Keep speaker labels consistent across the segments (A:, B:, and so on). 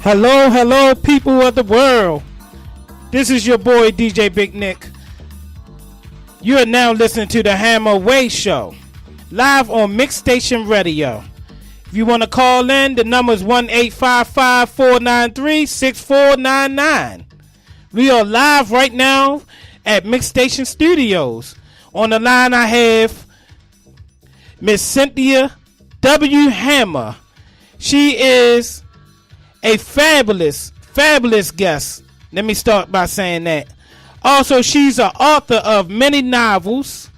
A: Hello, hello, people of the world. This is your boy DJ Big Nick. You are now listening to the Hammer Way Show, live on Mix Station Radio. If you want to call in, the number is 1-855-493-6499. We are live right now at Mix Station Studios. On the line, I have Miss Cynthia W. Hammer. She is a fabulous guest. Let me start by saying that. Also, she's an author of many novels,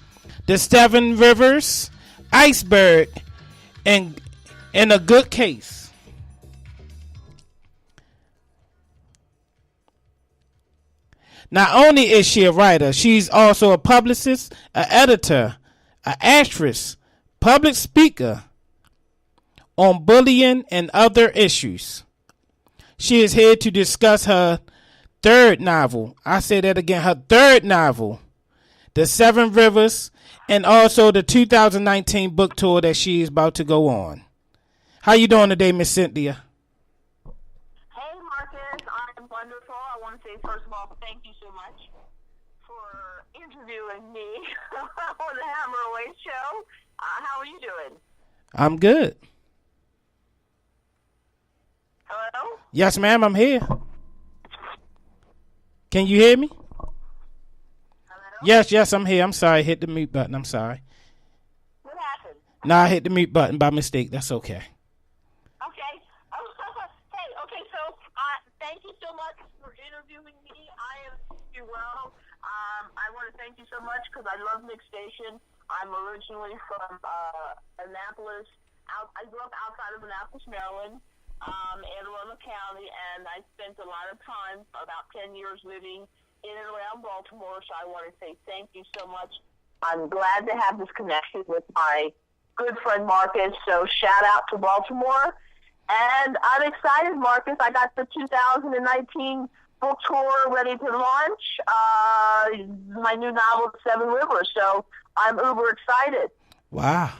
A: The Seven Rivers, Iceberg, and A Good Case. Not only is she a writer, she's also a publicist, an editor, an actress, public speaker on bullying and other issues. She is here to discuss her third novel. I say that again, her third novel, The Seven Rivers, and also the 2019 book tour that she is about to go on. How you doing today, Miss Cynthia?
B: Hey, Marcus. I'm wonderful. I want to say, first of all, thank you so much for interviewing me on the Hammer Away Show. How are you doing?
A: I'm good.
B: Hello?
A: Yes, ma'am, I'm here. Can you hear me?
B: Hello?
A: Yes, I'm here. I'm sorry. Hit the mute button. I'm sorry.
B: What happened?
A: Nah, I hit the mute button by mistake. That's okay.
B: Okay. Hey, okay, so thank you so much for interviewing me. I am doing well. I want to thank you so much because I love Mix Station. I'm originally from Annapolis. I grew up outside of Annapolis, Maryland. Anne Arundel County, and I spent a lot of time, about 10 years, living in and around Baltimore, so I want to say thank you so much. I'm glad to have this connection with my good friend Marcus, so shout out to Baltimore. And I'm excited, Marcus. I got the 2019 book tour ready to launch, my new novel, Seven Rivers, so I'm uber excited.
A: Wow.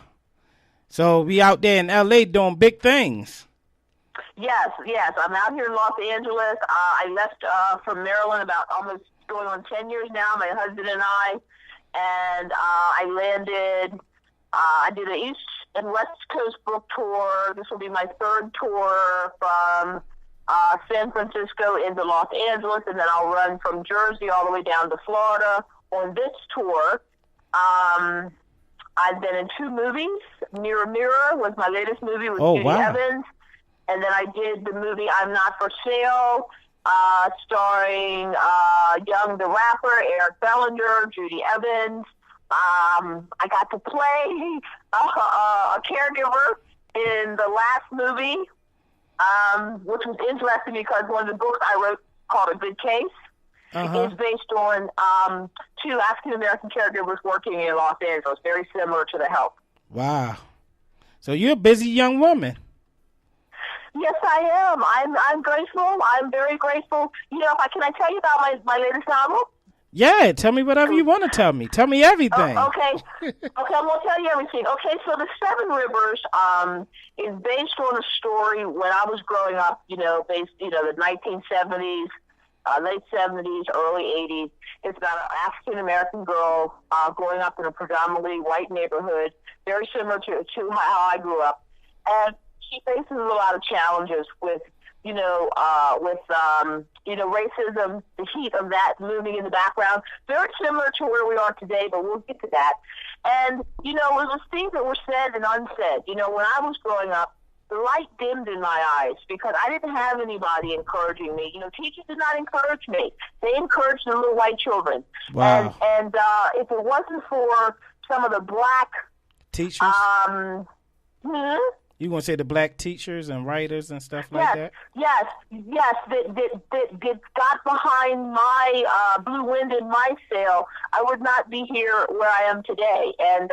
A: So we out there in L.A. doing big things.
B: Yes. I'm out here in Los Angeles. I left from Maryland about almost going on 10 years now, my husband and I. And I landed, I did an East and West Coast book tour. This will be my third tour from San Francisco into Los Angeles. And then I'll run from Jersey all the way down to Florida on this tour. I've been in 2 movies. Mirror Mirror was my latest movie with Judy Evans. And then I did the movie I'm Not For Sale, starring Young the Rapper, Eric Bellinger, Judy Evans. I got to play a caregiver in the last movie, which was interesting because one of the books I wrote called A Good Case is based on 2 African-American caregivers working in Los Angeles, very similar to The Help.
A: Wow. So you're a busy young woman.
B: Yes, I am. I'm grateful. I'm very grateful. You know, can I tell you about my latest novel?
A: Yeah, tell me whatever you want to tell me. Tell me everything.
B: Okay, I'm going to tell you everything. Okay, so The Seven Rivers is based on a story when I was growing up, the 1970s, late 70s, early 80s. It's about an African-American girl growing up in a predominantly white neighborhood, very similar to how I grew up. And she faces a lot of challenges with racism, the heat of that looming in the background. Very similar to where we are today, but we'll get to that. And, it was things that were said and unsaid. When I was growing up, the light dimmed in my eyes because I didn't have anybody encouraging me. Teachers did not encourage me. They encouraged the little white children.
A: Wow.
B: And if it wasn't for some of the black
A: teachers, you want to say the black teachers and writers and stuff like that? Yes,
B: that got behind my blue wind in my sail, I would not be here where I am today. And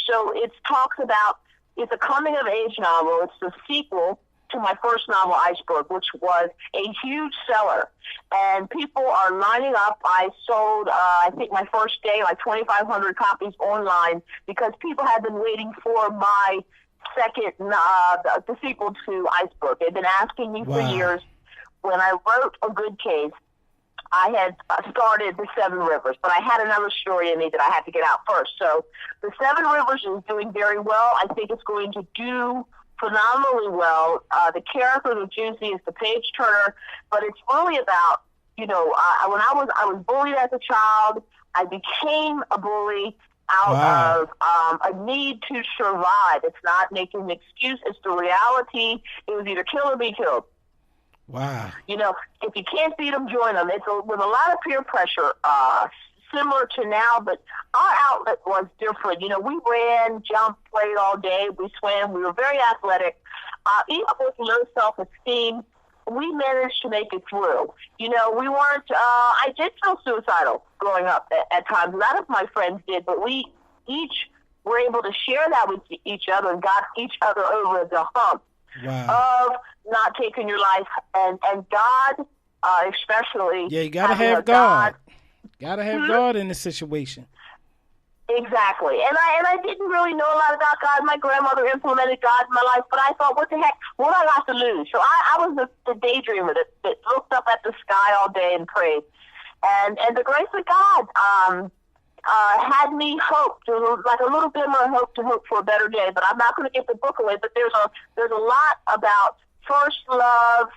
B: so it talks about, it's a coming-of-age novel. It's the sequel to my first novel, Iceberg, which was a huge seller. And people are lining up. I sold, I think my first day, like 2,500 copies online because people had been waiting for my second, the sequel to Iceberg. They've been asking me for years. when I wrote A Good Case, I had started The Seven Rivers, but I had another story in me that I had to get out first. So The Seven Rivers is doing very well. I think it's going to do phenomenally well. The character of Juicy is the page turner, but it's really about, when I was bullied as a child. I became a bully out of a need to survive. It's not making an excuse. It's the reality. It was either kill or be killed.
A: Wow.
B: If you can't beat them, join them. It's with a lot of peer pressure, similar to now, but our outlet was different. We ran, jumped, played all day. We swam. We were very athletic. Even with low self-esteem, we managed to make it through. We weren't, I did feel suicidal growing up at times. A lot of my friends did, but we each were able to share that with each other and got each other over the hump.
A: Wow.
B: Of not taking your life, and God, especially.
A: Yeah, you gotta have God. Gotta have God in this situation.
B: Exactly, and I didn't really know a lot about God. My grandmother implemented God in my life, but I thought, what the heck? What I got to lose? So I was the daydreamer that looked up at the sky all day and prayed, and the grace of God had me hope, like a little glimmer of hope to hope for a better day. But I'm not going to give the book away. But there's a lot about first love,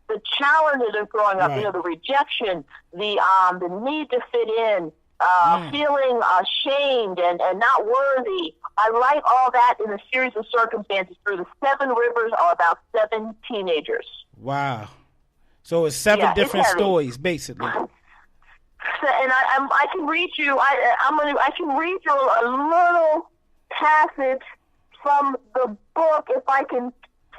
B: the challenges of growing up,
A: right.
B: The rejection, the need to fit in, feeling ashamed and not worthy. I write all that in a series of circumstances through The Seven Rivers are about 7 teenagers.
A: Wow. So it's 7 different stories, basically.
B: And I can read you. I can read you a little passage from the book if I can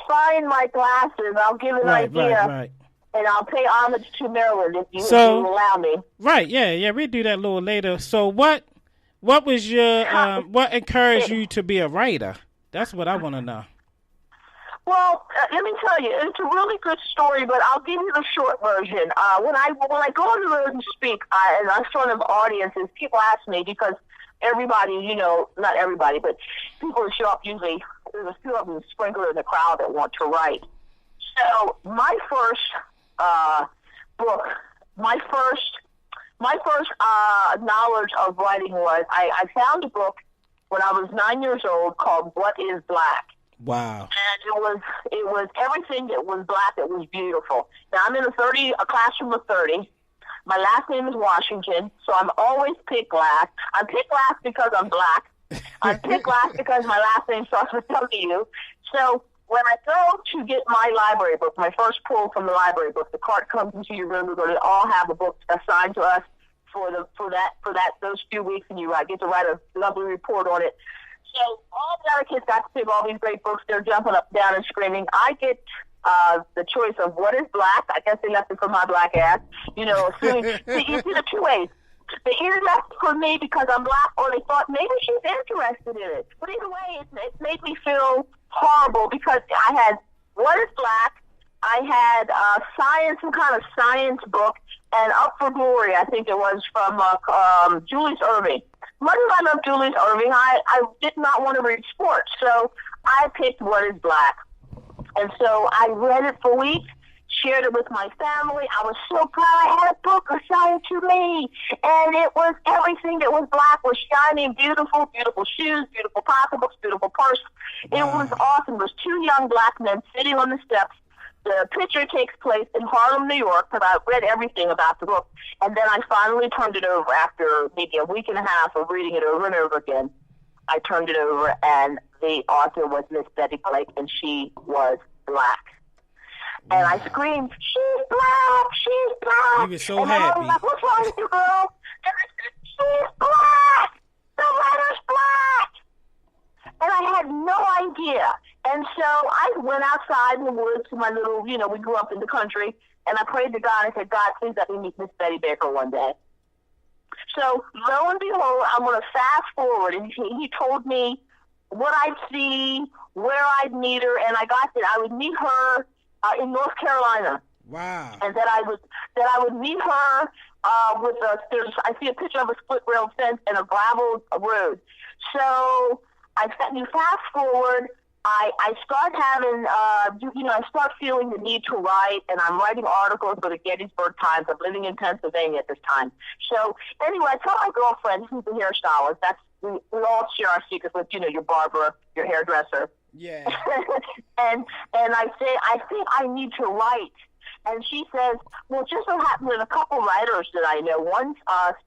B: find my glasses. I'll give an idea,
A: right.
B: And I'll pay homage to Maryland if you allow me.
A: Right, yeah, we'll do that a little later. So what was your what encouraged you to be a writer? That's what I want to know.
B: Well, let me tell you, it's a really good story, but I'll give you the short version. When I go on the road and speak, and I'm in front of audiences, people ask me because everybody, not everybody, but people who show up usually, there's a few of them sprinkled in the crowd that want to write. So my first book, my first knowledge of writing was I found a book when I was 9 years old called What is Black?
A: Wow.
B: And it was everything that was black that was beautiful. Now I'm in a classroom of 30. My last name is Washington, so I'm always picked last. I'm picked last because I'm black. I'm picked last because my last name starts with W. So when I go to get my library book, my first pull from the library book, the cart comes into your room. We're going to all have a book assigned to us for those few weeks, and you get to write a lovely report on it. So all the other kids got to pick all these great books. They're jumping up, down, and screaming. I get the choice of What is Black? I guess they left it for my black ass. Assuming, you see the two ways. They either left it for me because I'm black, or they thought maybe she's interested in it. But either way, it made me feel horrible because I had What is Black? I had some kind of science book, and Up for Glory, I think it was from Julius Erving. Much as I love Julius Erving, I did not want to read sports, so I picked What is Black. And so I read it for weeks, shared it with my family. I was so proud I had a book assigned to me, and it was everything that was black was shiny and beautiful, beautiful shoes, beautiful pocketbooks, beautiful purse. It was awesome. There was 2 young black men sitting on the steps. The picture takes place in Harlem, New York, because I read everything about the book. And then I finally turned it over after maybe a week and a half of reading it over and over again. I turned it over, and the author was Miss Betty Blake, and she was black. And I screamed, "She's black! She's black!"
A: You were so
B: and
A: happy.
B: I was like, "What's wrong with you, girl?" And I said, "She's black! The letter's black!" And I had no idea. And so I went outside in the woods to my little, we grew up in the country, and I prayed to God. I said, "God, please let me meet Miss Betty Baker one day." So lo and behold, I'm going to fast forward, and he told me what I'd see, where I'd meet her, and I got that I would meet her in North Carolina.
A: Wow.
B: And that I would meet her I see a picture of a split rail fence and a gravel road. So you fast forward, I start having, I start feeling the need to write, and I'm writing articles for the Gettysburg Times. I'm living in Pennsylvania at this time. So anyway, I tell my girlfriend, who's a hairstylist, we all share our secrets with, your barber, your hairdresser.
A: Yeah.
B: and I say, I think I need to write. And she says, well, it just so happened that a couple writers that I know, one's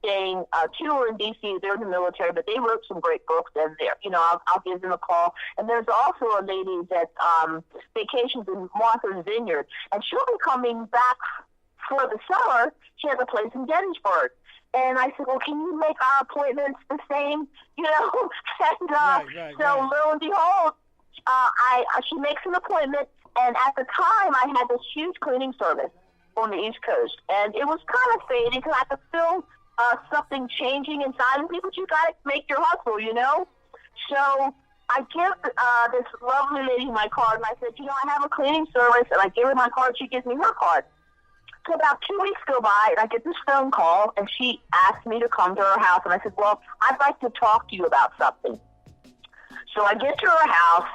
B: staying, two are in D.C., they're in the military, but they wrote some great books, and I'll give them a call. And there's also a lady that vacations in Martha's Vineyard, and she'll be coming back for the summer. She has a place in Gettysburg. And I said, well, can you make our appointments the same, And
A: right.
B: lo and behold, she makes an appointment. And at the time, I had this huge cleaning service on the East Coast. And it was kind of fading because I could feel something changing inside of me, but you got to make your hustle, So I give this lovely lady my card, and I said, I have a cleaning service, and I give her my card. She gives me her card. So about 2 weeks go by, and I get this phone call, and she asked me to come to her house. And I said, well, I'd like to talk to you about something. So I get to her house,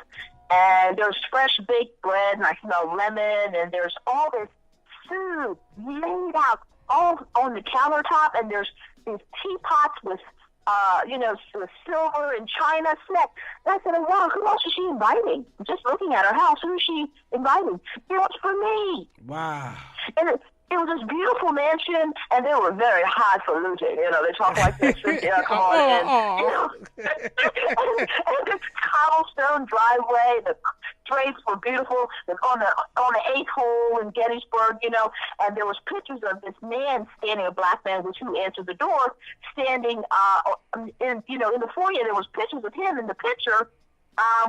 B: and there's fresh baked bread, and I smell lemon, and there's all this food laid out all on the countertop, and there's these teapots with, with silver and china set. And I said, wow, who else is she inviting? I'm just looking at her house. Who is she inviting? It was for me.
A: Wow.
B: And it was this beautiful mansion, and they were very highfalutin. They talk like this. Come on in. And this cobblestone driveway. The drapes were beautiful. On the 8th hole in Gettysburg, and there was pictures of this man standing, a black man, who answered the door, standing in the foyer. There was pictures of him in the picture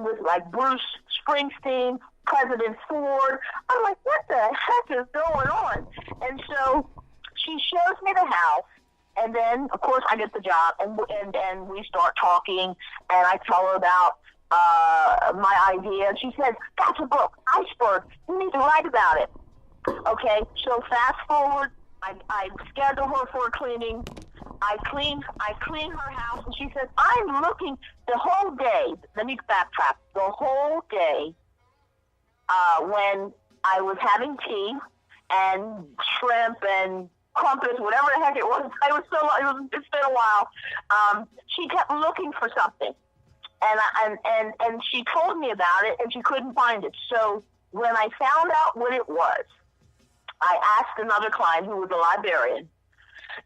B: with like Bruce Springsteen, President Ford. I'm like, what the heck is going on? And so she shows me the house, and then, of course, I get the job, and we start talking, and I tell her about my idea. And she says, that's a book, Iceberg. You need to write about it. Okay, so fast forward, I schedule her for a cleaning. I clean her house, and she says, I'm looking the whole day. Let me backtrack. The whole day, when I was having tea and shrimp and crumpets, whatever the heck it was, it's been a while. She kept looking for something, and she told me about it, and she couldn't find it. So when I found out what it was, I asked another client who was a librarian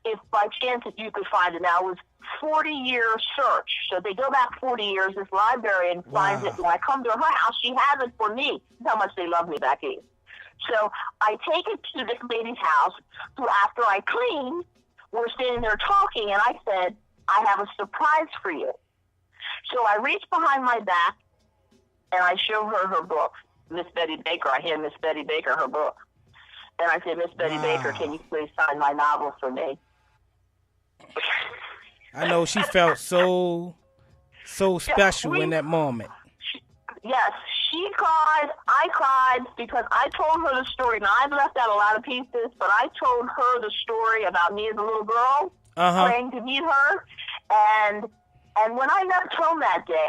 B: if by chance if you could find it. Now, it was 40-year search. So they go back 40 years. This librarian finds it. When I come to her house, she has it for me. That's how much they love me back east. So I take it to this lady's house, who after I clean, we're standing there talking, and I said, I have a surprise for you. So I reach behind my back, and I show her book. Miss Betty Baker. I hand Miss Betty Baker her book. And I said, Miss Betty Baker, can you please sign my novel for me?
A: I know she felt so special in that moment.
B: Yes, she cried. I cried because I told her the story. Now, I've left out a lot of pieces, but I told her the story about me as a little girl, praying to meet her. And when I left home that day,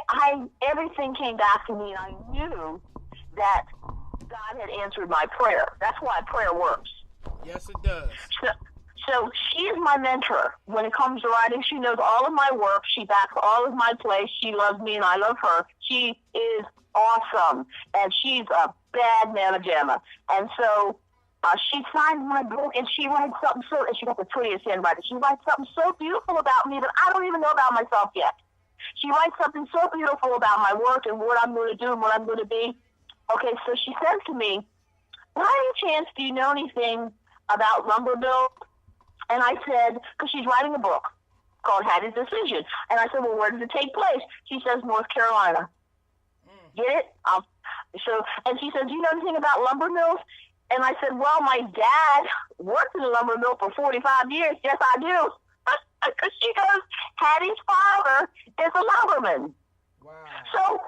B: everything came back to me, and I knew that God had answered my prayer. That's why prayer works.
A: Yes, it does.
B: So she is my mentor when it comes to writing. She knows all of my work. She backs all of my plays. She loves me, and I love her. She is awesome, and she's a bad mamma jamma. And so she signed my book, and she writes something and she got the prettiest handwriting. She writes something so beautiful about me that I don't even know about myself yet. She writes something so beautiful about my work and what I'm going to do and what I'm going to be. Okay, so she said to me, by any chance, do you know anything about lumber mills? And I said, because she's writing a book called Hattie's Decision. And I said, well, where does it take place? She says, North Carolina. Get it? And she said, do you know anything about lumber mills? And I said, well, my dad worked in a lumber mill for 45 years. Yes, I do. Because she goes, Hattie's father is a lumberman.
A: Wow.
B: So,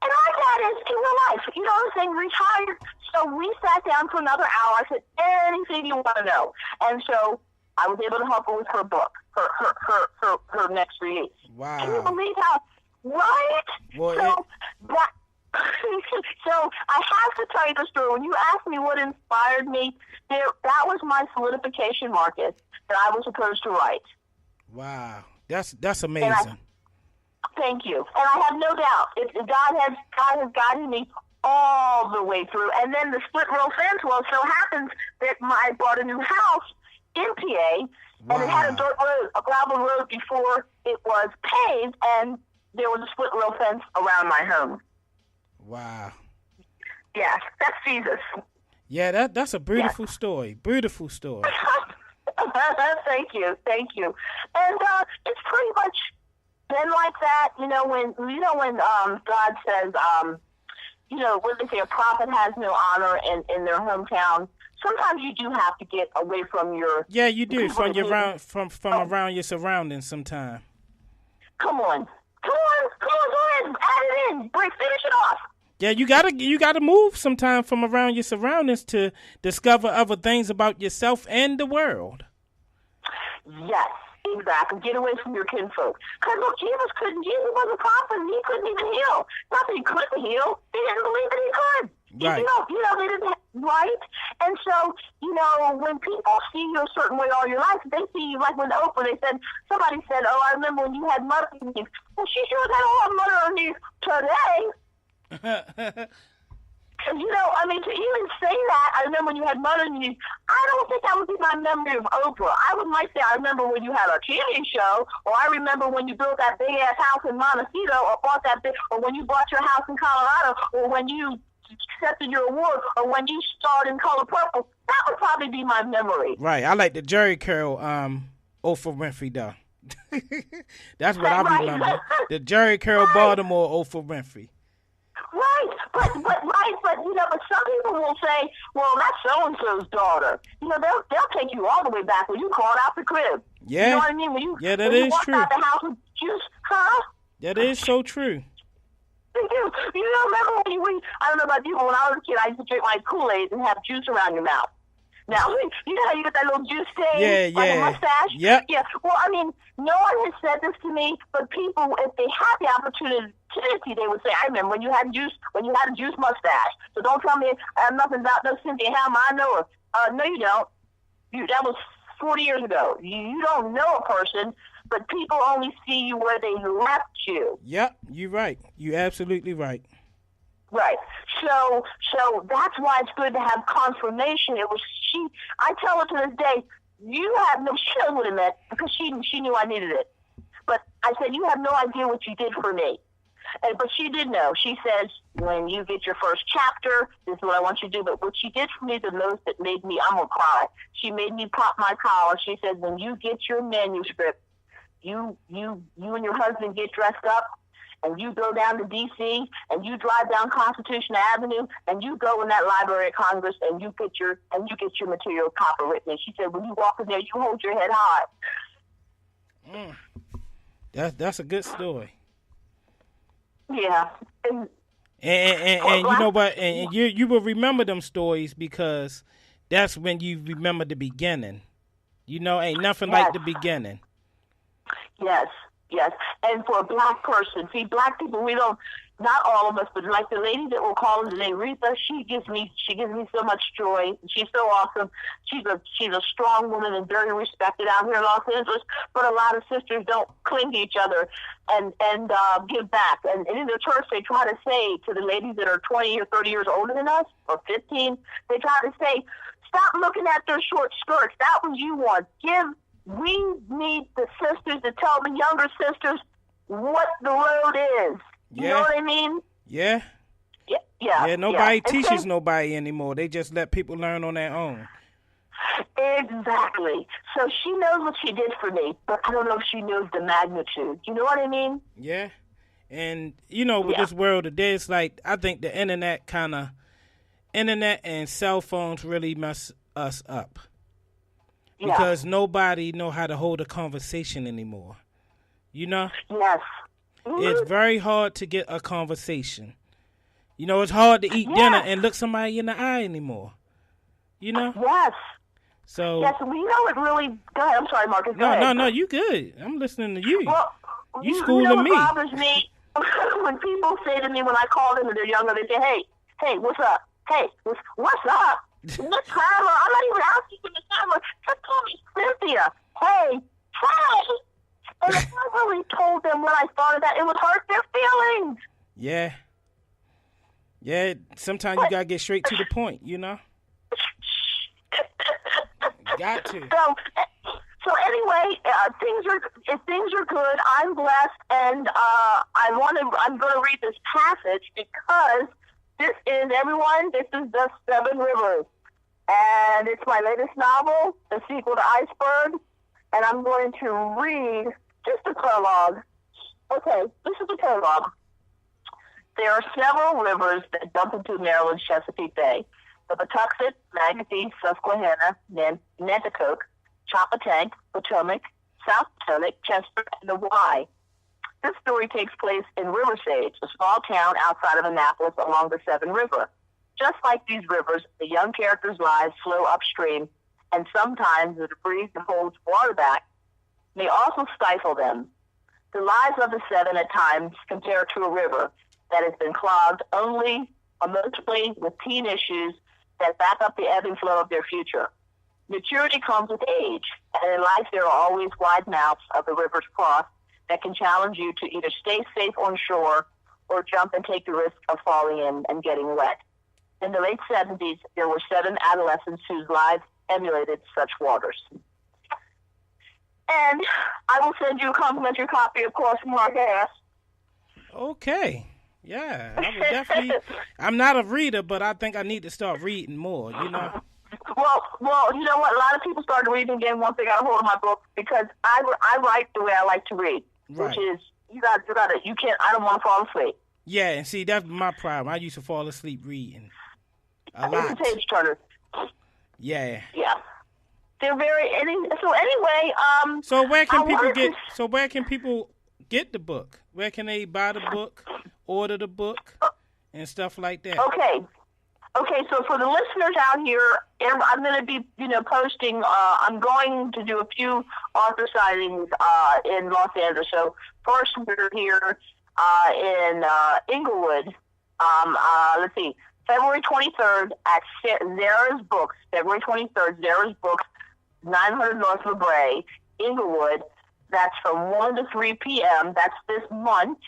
B: and my dad is in real life, you know what I'm saying, retired. So we sat down for another hour. I said, anything you want to know. And so I was able to help her with her book, her next release.
A: Wow.
B: Can you believe how, right?
A: Well,
B: so So I have to tell you the story. When you asked me what inspired me, that was my solidification, Marcus, that I was supposed to write.
A: Wow, that's amazing.
B: Thank you. And I have no doubt God has guided me all the way through. And then the split rail fence, well, it so happens that I bought a new house in PA, and it had a dirt road, a gravel road before it was paved, and there was a split rail fence around my home.
A: Wow.
B: Yes, that's Jesus.
A: Yeah, that's a beautiful story. Beautiful story.
B: Thank you. And it's pretty much been like that, when God says, when they say a prophet has no honor in their hometown, sometimes you do have to get away from your...
A: Yeah, you do, from around your surroundings sometime.
B: Come on, go ahead, add it in, finish it off.
A: Yeah, you gotta move sometime from around your surroundings to discover other things about yourself and the world.
B: Yes, exactly. Get away from your kinfolk. Because look, Jesus was a prophet. He couldn't even heal. Not that he couldn't heal. They didn't believe that he could.
A: Right.
B: They didn't. Right. And so, when people see you a certain way all your life, they see you like with Oprah. Somebody said, "Oh, I remember when you had mother knees." Well, she sure had a lot of mother knees today. To even say that, I remember when you had mother knees, I don't think that would be my memory of Oprah. I might say I remember when you had a TV show, or I remember when you built that big-ass house in Montecito, or when you bought your house in Colorado, or when you accepted your award, or when you starred in Color Purple. That would probably be my memory.
A: Right. I like the Jerry Curl, Oprah Winfrey, though. That's what I remember. The Jerry Curl Baltimore Oprah Winfrey.
B: Right, but some people will say, well, that's so-and-so's daughter. They'll take you all the way back when you called out the crib.
A: Yeah.
B: You know what I mean?
A: That is true.
B: Out the house with juice, huh?
A: That is so true.
B: They do. Remember when I don't know about you, but when I was a kid, I used to drink my Kool-Aid and have juice around your mouth. Now, you know how you get that little juice stain? Like a mustache?
A: Yep.
B: Yeah. Well, no one has said this to me, but people, if they had the opportunity, they would say, I remember when you had a juice mustache. So don't tell me I have nothing about no Cynthia Hammer. I know her. No, you don't. That was 40 years ago. You don't know a person, but people only see you where they left you.
A: Yep, you're right. You're absolutely right.
B: Right. So that's why it's good to have confirmation. I tell her to this day, she knows what it meant because she knew I needed it. But I said, you have no idea what you did for me. But she did know. She says, when you get your first chapter, this is what I want you to do. But what she did for me the most that made me, I'm going to cry. She made me pop my collar. She said, when you get your manuscript, you and your husband get dressed up, and you go down to D.C., and you drive down Constitution Avenue, and you go in that Library of Congress, and you get your material copywritten. And she said, when you walk in there, you hold your head high.
A: That's a good story.
B: Yeah.
A: And you know what? And you will remember them stories because that's when you remember the beginning. Ain't nothing like the beginning.
B: Yes. And for a black person, see, black people, we don't, not all of us, but like the lady that will call us today, Rita, she gives me so much joy. She's so awesome. She's a strong woman and very respected out here in Los Angeles. But a lot of sisters don't cling to each other and give back. And in the church, they try to say to the ladies that are 20 or 30 years older than us, or 15, they try to say, stop looking at their short skirts. That was you want. We need the sisters to tell the younger sisters what the road is. You know what I mean?
A: Yeah.
B: Yeah.
A: Nobody teaches nobody anymore. They just let people learn on their own.
B: Exactly. So she knows what she did for me, but I don't know if she knows the magnitude. You know what I mean?
A: Yeah. And, with this world today, it's like, I think the internet and cell phones really mess us up. Because nobody know how to hold a conversation anymore. Yes. Mm-hmm. It's very hard to get a conversation. It's hard to eat dinner and look somebody in the eye anymore.
B: Yes.
A: So.
B: Yes, it really. Go ahead. I'm sorry, Marcus. Go ahead.
A: No, you good. I'm listening to you.
B: Well,
A: you schooling me.
B: What bothers me? when people say to me when I call them and they're younger, they say, hey, what's up? Hey, what's up? Miss Hammer, I'm not even asking you, Miss Hammer. Just call me Cynthia. Hey. And if I really told them when I started that, it would hurt their feelings.
A: Yeah. Yeah, sometimes you got to get straight to the point, you know? Got to.
B: So anyway, things are good. I'm blessed, and I'm going to read this passage because this is the Seven Rivers, and it's my latest novel, the sequel to Iceberg, and I'm going to read just a prologue. Okay, this is the prologue. There are several rivers that dump into Maryland's Chesapeake Bay: the Patuxent, Magazine, Susquehanna, Nanticoke, Choppetank, Potomac, South Potomac, Chester, and the Wye. This story takes place in River Sage, a small town outside of Annapolis along the Severn River. Just like these rivers, the young characters' lives flow upstream, and sometimes the debris that holds water back may also stifle them. The lives of the Seven at times compare to a river that has been clogged only emotionally with teen issues that back up the ebb and flow of their future. Maturity comes with age, and in life there are always wide mouths of the river's cross that can challenge you to either stay safe on shore or jump and take the risk of falling in and getting wet. In the late 70s, there were 7 adolescents whose lives emulated such waters. And I will send you a complimentary copy, of course, Mark asked.
A: Okay. Yeah, I would definitely. I'm not a reader, but I think I need to start reading more, you know?
B: Well, you know what? A lot of people started reading again once they got a hold of my book because I write the way I like to read,
A: right.
B: Which is I don't want to fall asleep.
A: Yeah, and see, that's my problem. I used to fall asleep reading a lot.
B: It's a page turner.
A: Yeah.
B: Yeah. They're so anyway,
A: So where can people get the book? Where can they buy the book, order the book, and stuff like that?
B: Okay, so for the listeners out here, I'm going to be, posting, I'm going to do a few author signings in Los Angeles. So first we're here in Inglewood. Let's see, February 23rd at Zara's Books. February 23rd, Zara's Books, 900 North LeBray, Inglewood. That's from 1 to 3 p.m. That's this month.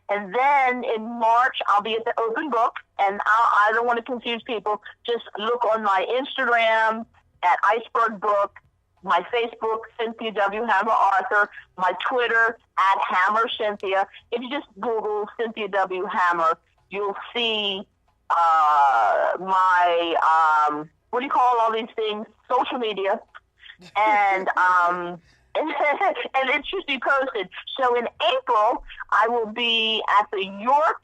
B: And then in March, I'll be at the Open Book, and I don't want to confuse people. Just look on my Instagram at Iceberg Book, my Facebook, Cynthia W. Hammer Author, my Twitter at Hammer Cynthia. If you just Google Cynthia W. Hammer, you'll see my, what do you call all these things? Social media. And, and it should be posted. So in April, I will be at the York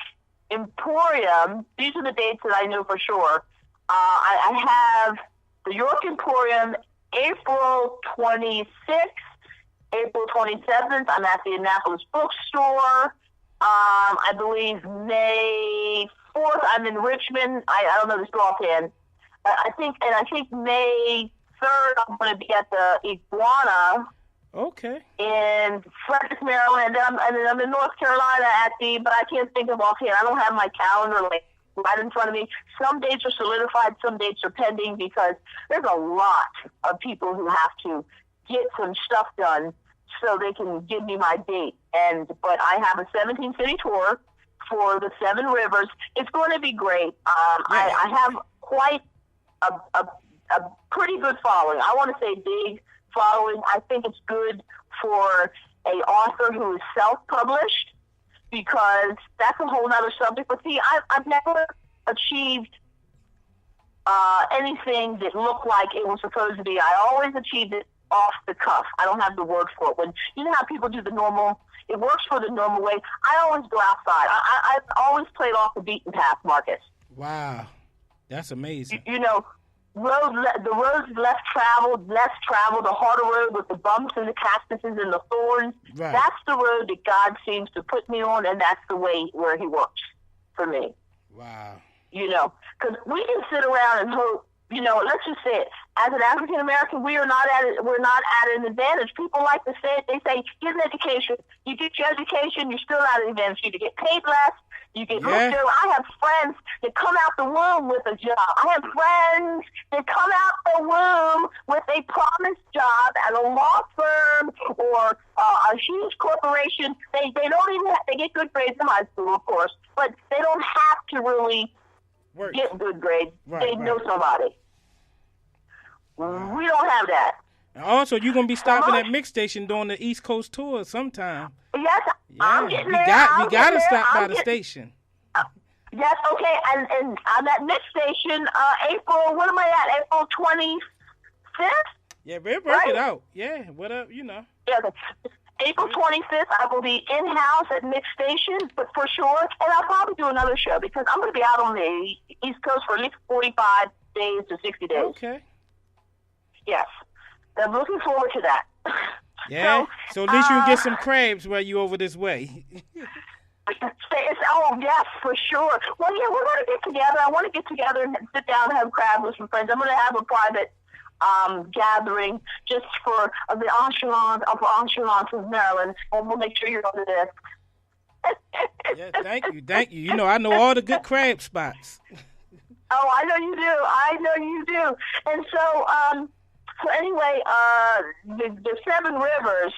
B: Emporium. These are the dates that I know for sure. I have the York Emporium April 26th, April 27th. I'm at the Annapolis Bookstore. I believe May 4th, I'm in Richmond. I don't know the store offhand. I think May 3rd, I'm going to be at the Iguana.
A: Okay.
B: In Frederick, Maryland, and then I'm in North Carolina but I can't think of offhand. I don't have my calendar right in front of me. Some dates are solidified, some dates are pending because there's a lot of people who have to get some stuff done so they can give me my date. But I have a 17-city tour for the Seven Rivers. It's going to be great. I have quite a pretty good following. I want to say big following. I think it's good for a author who is self-published because that's a whole other subject. But see, I've never achieved anything that looked like it was supposed to be. I always achieved it off the cuff. I don't have the word for it. When you know how people do the normal, it works for the normal way. I always go outside. I've always played off the beaten path, Marcus.
A: Wow, that's amazing.
B: The roads less traveled, the harder road with the bumps and the cactuses and the thorns.
A: Right.
B: That's the road that God seems to put me on, and that's the way where He works for me.
A: Wow.
B: Because we can sit around and hope You know, let's just say it. As an African American, we're not at an advantage. People like to say it. They say, get an education. You get your education, you're still at an advantage. You get paid less. You get looked at. I have friends that come out the womb with a job. I have friends that come out the womb with a promised job at a law firm or a huge corporation. They don't even they get good grades in high school, of course, but they don't have to really get good grades. They know somebody. We don't have that.
A: And also, you're going to be stopping at Mix Station during the East Coast tour sometime.
B: Yes, I'm getting there.
A: We got to stop by the station.
B: Yes, okay, and I'm at Mix Station, April, what am I at, April 25th?
A: Yeah, we'll work it out. Yeah, whatever, you know.
B: Yeah, okay. April 25th, I will be in-house at Mix Station, but for sure, and I'll probably do another show because I'm going to be out on the East Coast for at least 45 days to 60 days.
A: Okay.
B: Yes. I'm looking forward to that.
A: Yeah, so at least you can get some crabs while you over this way.
B: Oh, yes, for sure. Well, yeah, we're going to get together. I want to get together and sit down and have crabs with some friends. I'm going to have a private gathering just for the enchilada of Maryland, and we'll make sure you're on the list.
A: Yeah, thank you. You know, I know all the good crab spots.
B: Oh, I know you do. And so anyway, the Seven Rivers,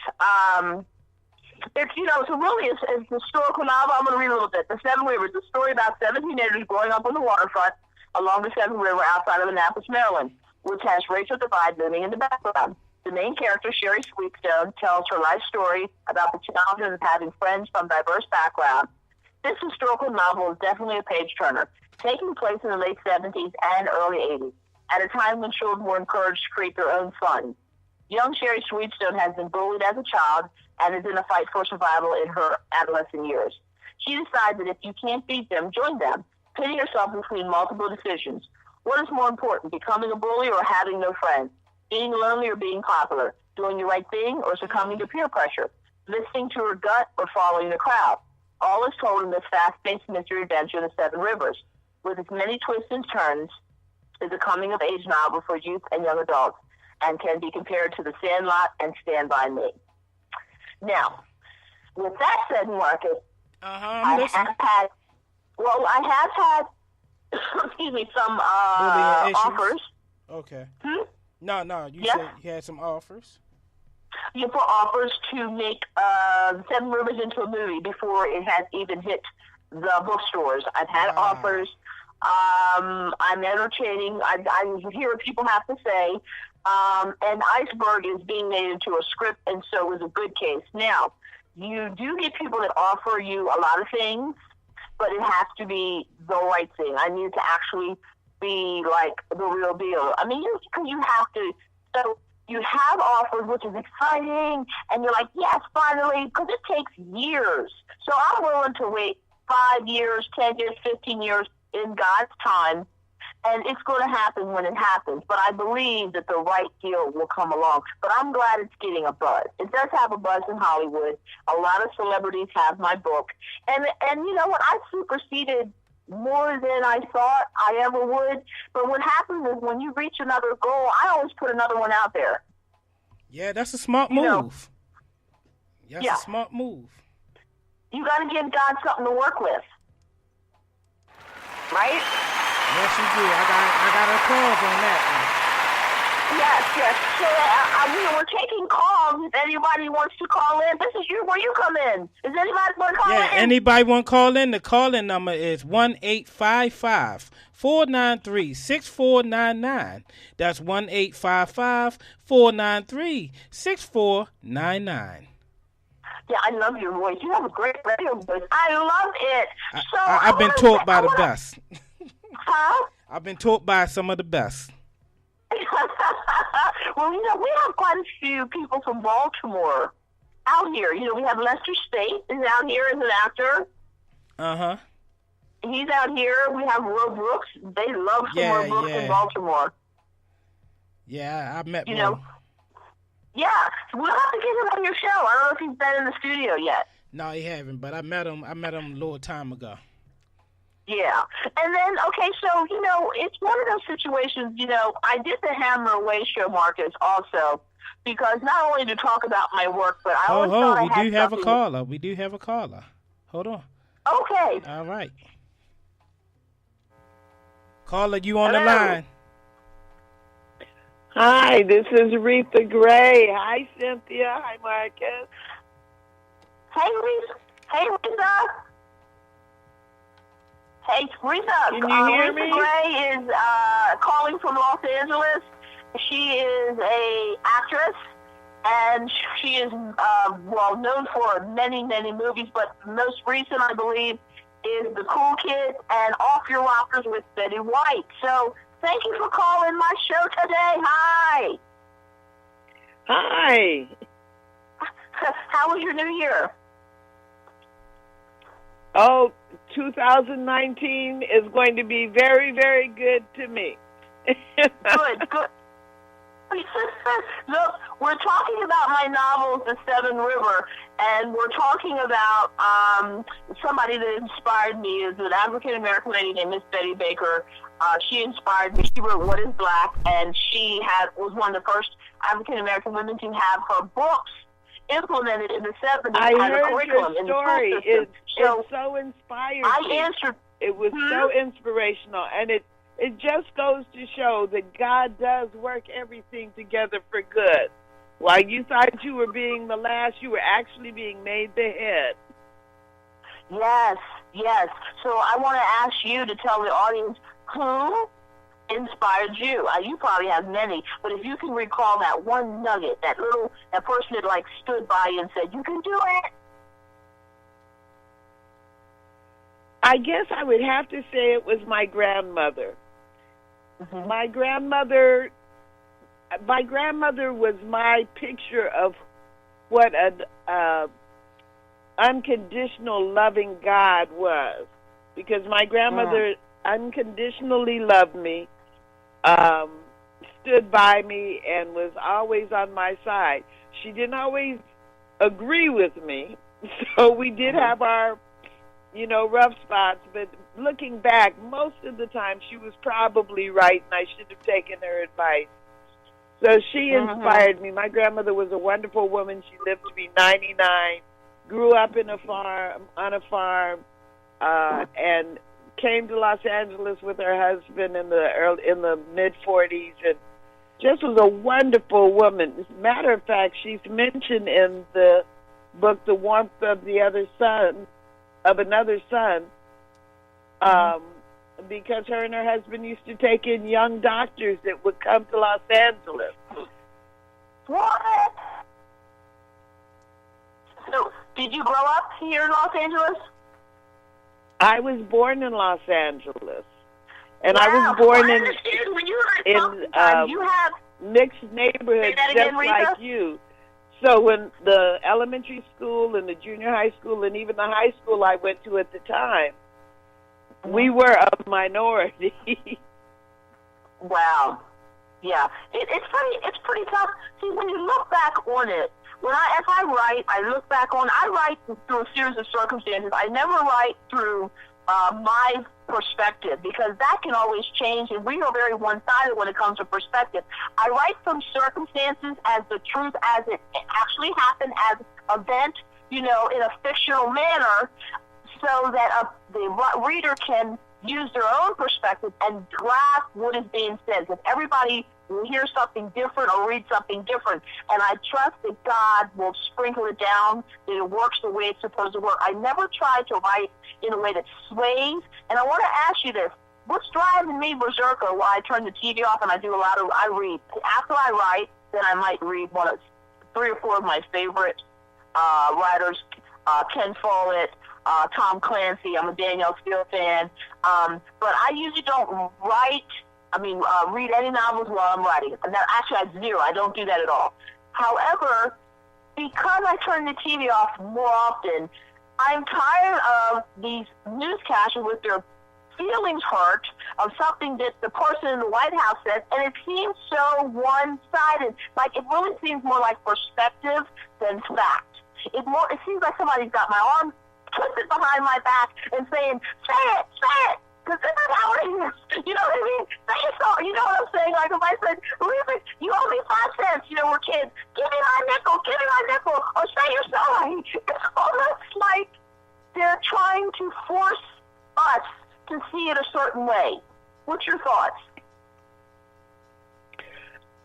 B: it's a historical novel. I'm going to read a little bit. The Seven Rivers, a story about 7 teenagers growing up on the waterfront along the Seven River outside of Annapolis, Maryland, which has Rachel Divide living in the background. The main character, Sherry Sweetstone, tells her life story about the challenges of having friends from diverse backgrounds. This historical novel is definitely a page-turner, taking place in the late 70s and early 80s, at a time when children were encouraged to create their own fun. Young Sherry Sweetstone has been bullied as a child and is in a fight for survival in her adolescent years. She decides that if you can't beat them, join them, pitting herself between multiple decisions. What is more important, becoming a bully or having no friends? Being lonely or being popular? Doing the right thing or succumbing to peer pressure? Listening to her gut or following the crowd? All is told in this fast-paced mystery adventure, The Seven Rivers. With its many twists and turns, is a coming-of-age novel for youth and young adults, and can be compared to The Sandlot and Stand By Me. Now, with that said, Marcus, I have had excuse me, some offers.
A: Okay.
B: Hmm?
A: You said you had some offers.
B: You put offers to make Seven Rivers into a movie before it has even hit the bookstores. I've had offers. I'm entertaining. I hear what people have to say. And Iceberg is being made into a script, and so is A Good Case. Now, you do get people that offer you a lot of things, but it has to be the right thing. I need to actually be like the real deal. I mean, you have to. So you have offers, which is exciting, and you're like, yes, finally, because it takes years. So I'm willing to wait 5 years, 10 years, 15 years in God's time, and it's going to happen when it happens. But I believe that the right deal will come along. But I'm glad it's getting a buzz. It does have a buzz in Hollywood. A lot of celebrities have my book. And you know what? I superseded more than I thought I ever would. But what happens is when you reach another goal, I always put another one out there.
A: Yeah, that's a smart move. That's a smart move.
B: You got to give God something to work with. Right?
A: Yes, you do. I got applause on that
B: Yes. So we're taking calls. If anybody wants to call in, this is where you come in. Is anybody want to call in?
A: Yeah, anybody want to call in? The call-in number is 1-855-493-6499. That's 1-855-493-6499.
B: Yeah, I love your voice. You have a great radio voice. I love it. So
A: I've been taught by the best.
B: Huh?
A: I've been taught by some of the best.
B: Well, we have quite a few people from Baltimore out here. We have Lester State is out here as an actor.
A: Uh-huh.
B: He's out here. We have Will Brooks. They love some Will Brooks in Baltimore.
A: Yeah, I met Will.
B: Yeah, we'll have to get him on your show. I don't know if he's been in the studio yet.
A: No, he haven't, but I met him a little time ago.
B: Yeah. And then, okay, so, it's one of those situations, I did the Hammer Away show, Marcus, also, because not only to talk about my work, but I always thought I
A: we
B: had
A: do have a
B: something.
A: caller. We do have a caller. Hold on.
B: Okay.
A: All right. Caller, you on the
B: Hello.
A: line.
C: Hi, this is Aretha Gray. Hi, Cynthia. Hi, Marcus.
B: Hey, Rita. Hey, Rita. Hey, Rita.
C: Can you hear
B: Rita
C: me?
B: Gray is calling from Los Angeles. She is a actress, and she is, known for many, many movies, but the most recent, I believe, is The Cool Kid and Off Your Rockers with Betty White. So, thank you for calling my show today. Hi.
C: Hi.
B: How was your New Year?
C: Oh, 2019 is going to be very, very good to me.
B: Good, good. Look, we're talking about my novels, The Seven River, and we're talking about somebody that inspired me is an African-American lady named Miss Betty Baker. She inspired me. She wrote What is Black, and she was one of the first African-American women to have her books implemented in the 70s
C: I
B: as a
C: heard
B: curriculum
C: your
B: in the
C: story.
B: school system.
C: It so inspired me.
B: answered.
C: It was so inspirational, and it just goes to show that God does work everything together for good. While you thought you were being the last, you were actually being made the head.
B: Yes, yes. So I want to ask you to tell the audience who inspired you. You probably have many, but if you can recall that one nugget, that person that stood by you and said, "You can do it."
C: I guess I would have to say it was my grandmother.
B: Mm-hmm.
C: My grandmother was my picture of what an unconditional loving God was, because my grandmother unconditionally loved me, stood by me, and was always on my side. She didn't always agree with me, so we did have our rough spots, but looking back, most of the time she was probably right, and I should have taken her advice. So she inspired me. My grandmother was a wonderful woman. She lived to be 99, grew up on a farm, and came to Los Angeles with her husband in the mid-40s, and just was a wonderful woman. As a matter of fact, she's mentioned in the book, The Warmth of Another Sun, because her and her husband used to take in young doctors that would come to Los Angeles.
B: What? So, did you grow up here in Los Angeles?
C: I was born in Los Angeles, and
B: Wow.
C: I was born
B: I understand. When you were you have
C: mixed neighborhoods,
B: Say that again,
C: just
B: Rita?
C: like you. So when the elementary school and the junior high school and even the high school I went to at the time, we were a minority.
B: Wow. Yeah. It's pretty tough. See, when you look back on it, as I write, I look back on, I write through a series of circumstances. I never write through my perspective, because that can always change, and we are very one-sided when it comes to perspective. I write from circumstances as the truth as it actually happened, as an event, in a fictional manner, so that the reader can use their own perspective and grasp what is being said. Because everybody will hear something different or read something different. And I trust that God will sprinkle it down, that it works the way it's supposed to work. I never try to write in a way that sways. And I want to ask you this. What's driving me berserker while I turn the TV off and I read? After I write, then I might read 3 or 4 of my favorite writers, Ken Follett, Tom Clancy. I'm a Danielle Steele fan. But I usually don't read any novels while I'm writing. Actually, I zero. I don't do that at all. However, because I turn the TV off more often, I'm tired of these newscasters with their feelings hurt of something that the person in the White House says, and it seems so one-sided. Like, it really seems more like perspective than fact. It seems like somebody's got my arm voices behind my back and saying, say it, because this is how it is. You know what I mean? Say it so, you know what I'm saying? Like if I said, Lisa, you owe me 5 cents, you know, we're kids, give me my nickel, or say you're sorry. It's almost like they're trying to force us to see it a certain way. What's your thoughts?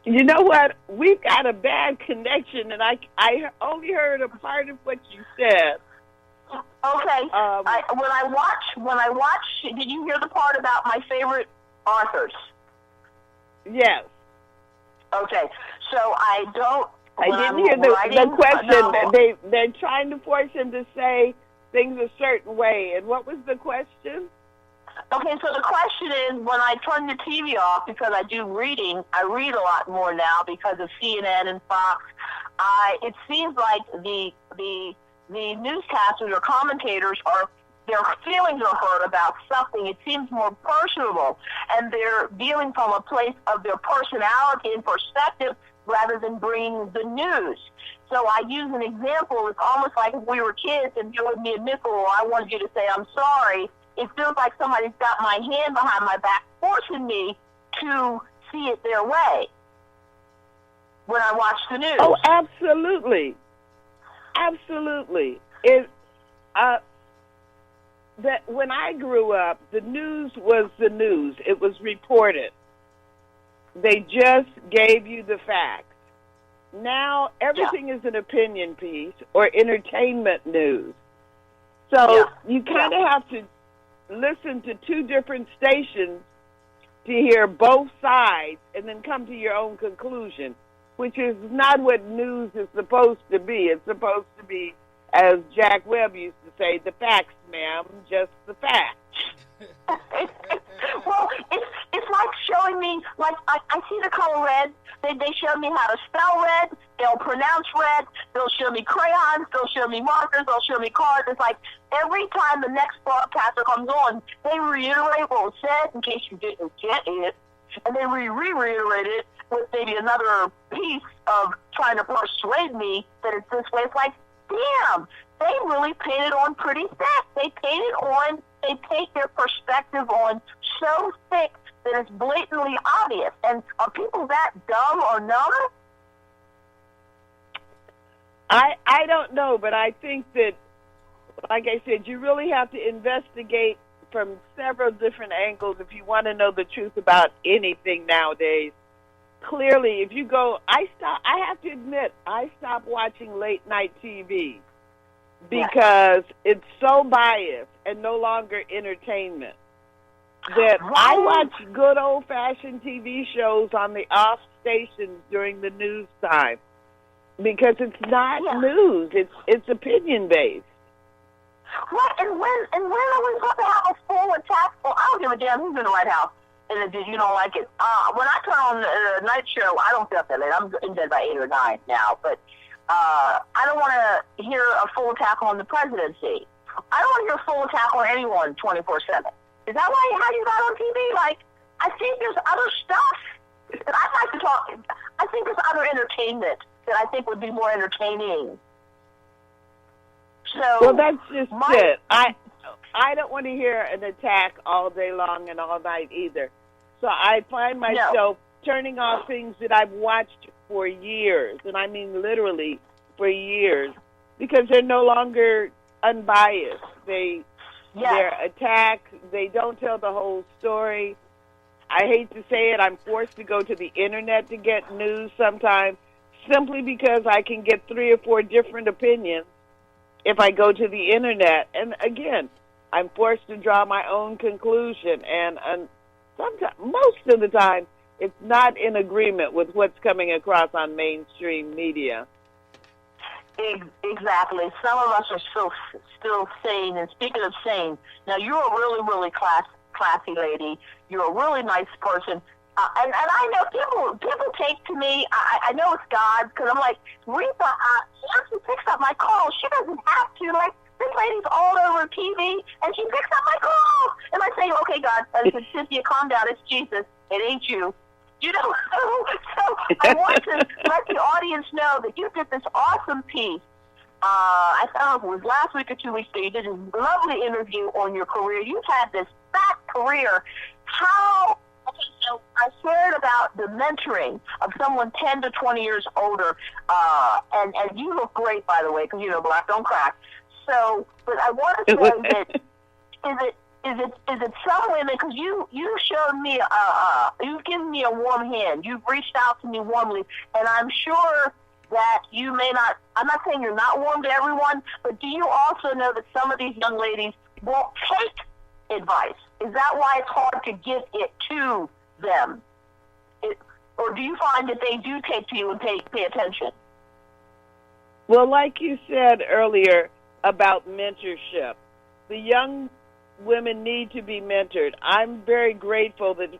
C: You know what? We've got a bad connection, and I only heard a part of what you said.
B: Okay. When I watch, did you hear the part about my favorite authors?
C: Yes.
B: Okay. So I didn't
C: hear the question. They're trying to force him to say things a certain way. And what was the question?
B: Okay, so the question is, when I turn the TV off, because I do reading, I read a lot more now because of CNN and Fox. It seems like the newscasters or commentators their feelings are hurt about something. It seems more personable, and they're dealing from a place of their personality and perspective rather than bringing the news. So I use an example. It's almost like if we were kids and you owed me a nickel, or I wanted you to say I'm sorry. It feels like somebody's got my hand behind my back, forcing me to see it their way when I watch the news.
C: Oh, absolutely. Absolutely. That when I grew up, the news was the news. It was reported. They just gave you the facts. Now everything is an opinion piece or entertainment news. So you kind of have to listen to 2 different stations to hear both sides and then come to your own conclusion, which is not what news is supposed to be. It's supposed to be, as Jack Webb used to say, the facts, ma'am, just the facts.
B: Well, it's like showing me, like I see the color red. They show me how to spell red. They'll pronounce red. They'll show me crayons. They'll show me markers. They'll show me cards. It's like every time the next broadcaster comes on, they reiterate what was said in case you didn't get it, and then reiterate it with maybe another piece of trying to persuade me that it's this way. It's like, damn, they really painted on pretty thick. They paint their perspective on so thick that it's blatantly obvious. And are people that dumb or numb?
C: I don't know, but I think that, like I said, you really have to investigate from several different angles if you want to know the truth about anything nowadays. Clearly, if you go, I have to admit, I stopped watching late night TV because it's so biased and no longer entertainment. That I watch good old-fashioned TV shows on the off stations during the news time because it's not news; it's opinion-based.
B: Right, and when are we going to have a full attack? Well, I don't give a damn who's in the White House, and if you don't like it. When I turn on the night show, I don't get that late. I'm in bed by 8 or 9 now, but I don't want to hear a full attack on the presidency. I don't want to hear a full attack on anyone 24/7. Is that how you got on TV? Like, I think there's other stuff that I'd like to talk. I think there's other entertainment that I think would be more entertaining. So,
C: well, that's just it. I don't want to hear an attack all day long and all night either. So I find myself turning off things that I've watched for years, and I mean literally for years, because they're no longer unbiased. They're attacked. They don't tell the whole story. I hate to say it, I'm forced to go to the internet to get news sometimes, simply because I can get 3 or 4 different opinions if I go to the internet. And again, I'm forced to draw my own conclusion. And sometimes, most of the time, it's not in agreement with what's coming across on mainstream media.
B: Exactly. Some of us are still sane. And speaking of sane, now you're a really, really classy lady. You're a really nice person. And I know people take to me, I know it's God, because I'm like, Rita, she actually picks up my calls. She doesn't have to. Like, this lady's all over TV, and she picks up my calls. And I say, okay, God, I said, Cynthia, calm down. It's Jesus. It ain't you. You know, so I want to let the audience know that you did this awesome piece I don't know if it was last week or 2 weeks ago, you did a lovely interview on your career. You've had this fat career. Okay, so I shared about the mentoring of someone 10 to 20 years older, and you look great, by the way, because, black don't crack. So, but I want to say that, is it some women, because you showed me, you've given me a warm hand. You've reached out to me warmly, and I'm sure that you may not, I'm not saying you're not warm to everyone, but do you also know that some of these young ladies won't take advice? Is that why it's hard to get it to them? Or do you find that they do take to you and pay attention?
C: Well, like you said earlier about mentorship, the young women need to be mentored. I'm very grateful that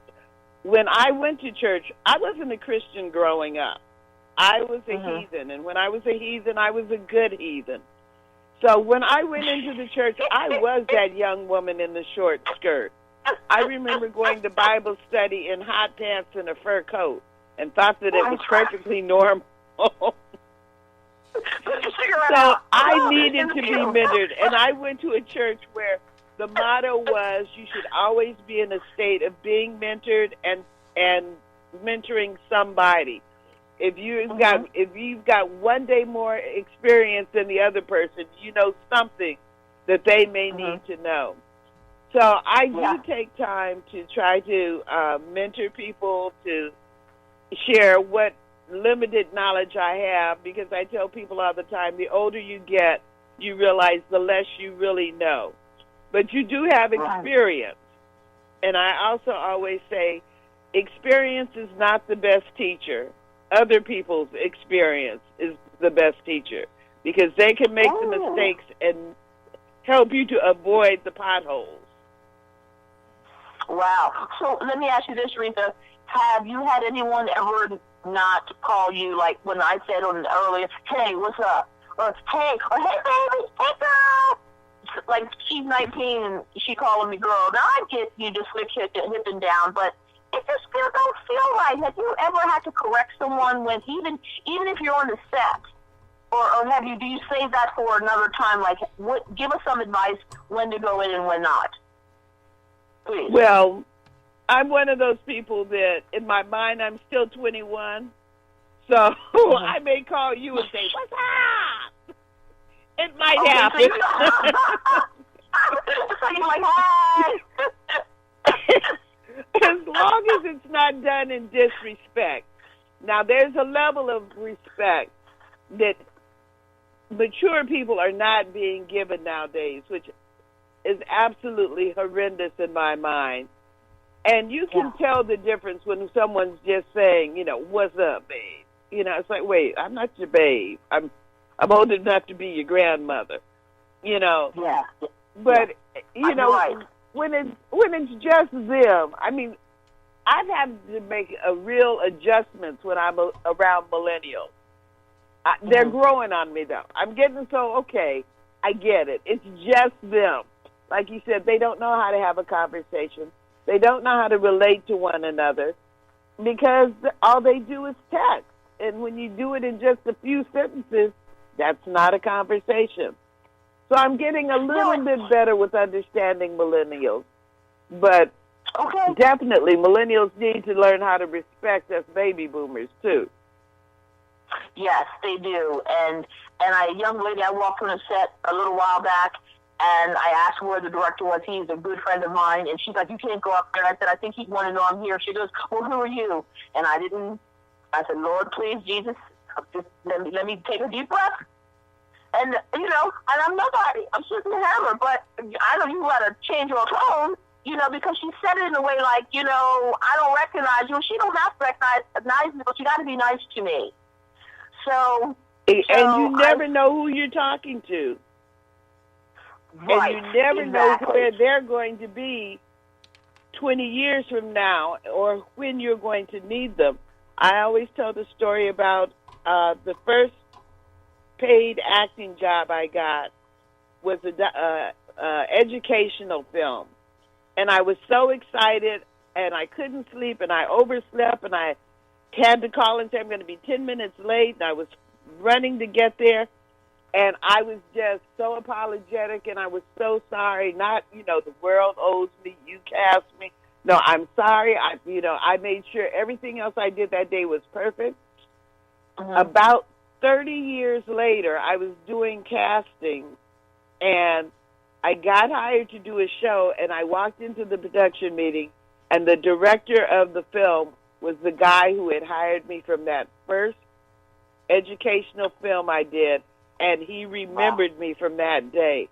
C: when I went to church, I wasn't a Christian growing up. I was a heathen, and when I was a heathen, I was a good heathen. So when I went into the church, I was that young woman in the short skirt. I remember going to Bible study in hot pants and a fur coat and thought that it was perfectly normal. So I needed to be mentored, and I went to a church where the motto was you should always be in a state of being mentored and mentoring somebody. If you've got one day more experience than the other person, you know something that they may need to know. So I do take time to try to mentor people, to share what limited knowledge I have, because I tell people all the time, the older you get, you realize the less you really know. But you do have experience. And I also always say, experience is not the best teacher. Other people's experience is the best teacher, because they can make the mistakes and help you to avoid the potholes.
B: Wow. So let me ask you this, Rita. Have you had anyone ever not call you, like when I said on earlier, hey, what's up? Or hey, baby, hey, girl. Like, she's 19 and she calling me girl. Now, I get you just hipping down, but it just don't feel right. Have you ever had to correct someone when even if you're on the set, or do you save that for another time? Like, give us some advice when to go in and when not, please.
C: Well, I'm one of those people that in my mind I'm still 21, so I may call you and say, "What's up?" It might happen.
B: So you're like, hi.
C: As long as it's not done in disrespect. Now, there's a level of respect that mature people are not being given nowadays, which is absolutely horrendous in my mind. And you can tell the difference when someone's just saying, what's up, babe? It's like, wait, I'm not your babe. I'm old enough to be your grandmother.
B: Yeah.
C: But when it's just them, I mean, I've had to make a real adjustments when I'm around millennials. They're growing on me, though. I'm getting okay, I get it. It's just them. Like you said, they don't know how to have a conversation. They don't know how to relate to one another because all they do is text. And when you do it in just a few sentences, that's not a conversation. So I'm getting a little bit better with understanding millennials. But definitely millennials need to learn how to respect us baby boomers, too.
B: Yes, they do. And a young lady, I walked on a set a little while back, and I asked where the director was. He's a good friend of mine. And she's like, you can't go up there. And I said, I think he'd want to know I'm here. She goes, well, who are you? And I said, Lord, please, Jesus, just let me take a deep breath. And, and I'm nobody. I'm Susan Hammer, but I don't even want to change her tone, because she said it in a way like, I don't recognize you. She don't have to recognize me, but you got to be nice to me. So
C: and you never know who you're talking to.
B: Right,
C: and you never know where they're going to be 20 years from now or when you're going to need them. I always tell the story about the first paid acting job I got was a educational film. And I was so excited, and I couldn't sleep, and I overslept, and I had to call and say I'm going to be 10 minutes late, and I was running to get there. And I was just so apologetic, and I was so sorry. Not, the world owes me, you cast me. No, I'm sorry. I made sure everything else I did that day was perfect. About 30 years later, I was doing casting, and I got hired to do a show, and I walked into the production meeting, and the director of the film was the guy who had hired me from that first educational film I did, and he remembered me from that day.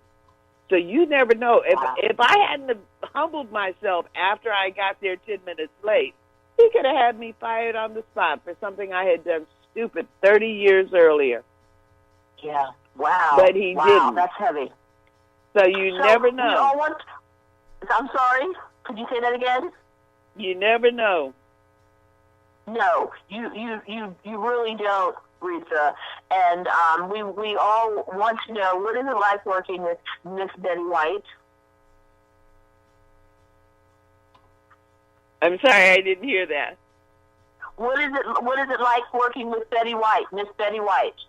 C: So you never know. If I hadn't have humbled myself after I got there 10 minutes late, he could have had me fired on the spot for something I had done stupid 30 years earlier.
B: Yeah. Wow.
C: But he didn't.
B: That's heavy.
C: So you never know.
B: I'm sorry. Could you say that again?
C: You never know.
B: No, you really don't, Risa. And we all want to know, what is it like working with Miss Betty White?
C: I'm sorry, I didn't hear that.
B: What is it like working with Betty White, Miss Betty White?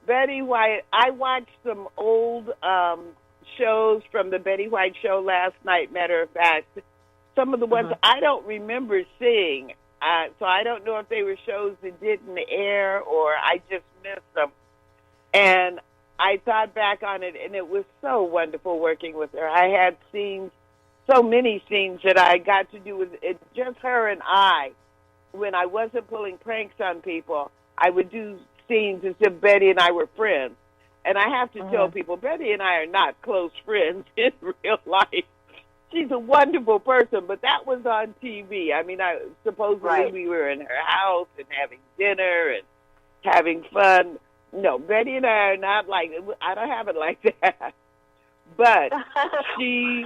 C: Betty White. I watched some old shows from the Betty White show last night. Matter of fact, some of the ones I don't remember seeing. So I don't know if they were shows that didn't air or I just missed them. And I thought back on it, and it was so wonderful working with her. I had scenes, so many scenes that I got to do with it, just her and I. When I wasn't pulling pranks on people, I would do scenes as if Betty and I were friends. And I have to tell people, Betty and I are not close friends in real life. She's a wonderful person, but that was on TV. I mean, supposedly we were in her house and having dinner and having fun. No, Betty and I are not I don't have it like that. But she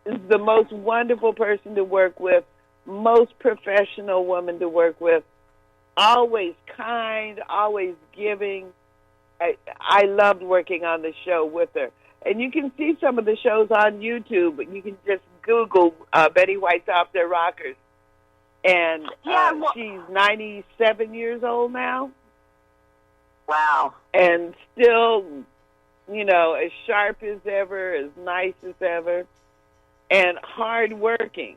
C: is the most wonderful person to work with, most professional woman to work with, always kind, always giving. I loved working on the show with her. And you can see some of the shows on YouTube. You can just Google Betty White's Off Their Rockers. And she's 97 years old now.
B: Wow.
C: And still, as sharp as ever, as nice as ever, and hardworking.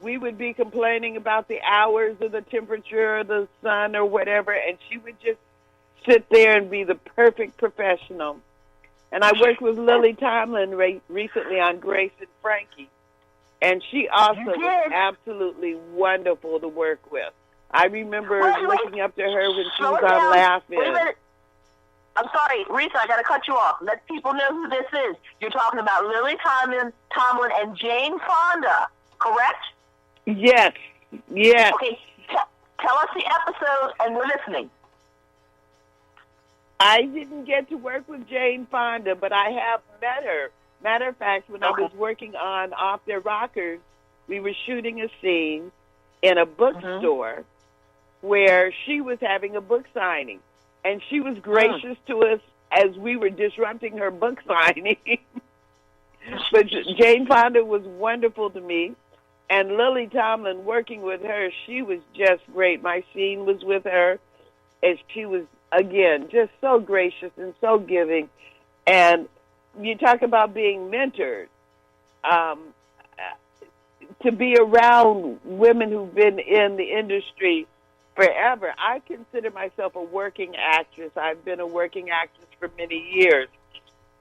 C: We would be complaining about the hours or the temperature or the sun or whatever, and she would just sit there and be the perfect professional. And I worked with Lily Tomlin recently on Grace and Frankie, and she also was absolutely wonderful to work with. I remember looking up to her when she was on Laugh-In.
B: Wait a minute. I'm sorry, Risa, I got to cut you off. Let people know who this is. You're talking about Lily Tomlin and Jane Fonda, correct?
C: Yes.
B: Okay, tell us the episode, and we're listening.
C: I didn't get to work with Jane Fonda, but I have met her. Matter of fact, when I was working on Off Their Rockers, we were shooting a scene in a bookstore where she was having a book signing. And she was gracious to us as we were disrupting her book signing. But Jane Fonda was wonderful to me. And Lily Tomlin, working with her, she was just great. My scene was with her, and she was, again, just so gracious and so giving. And you talk about being mentored. To be around women who've been in the industry forever. I consider myself a working actress. I've been a working actress for many years.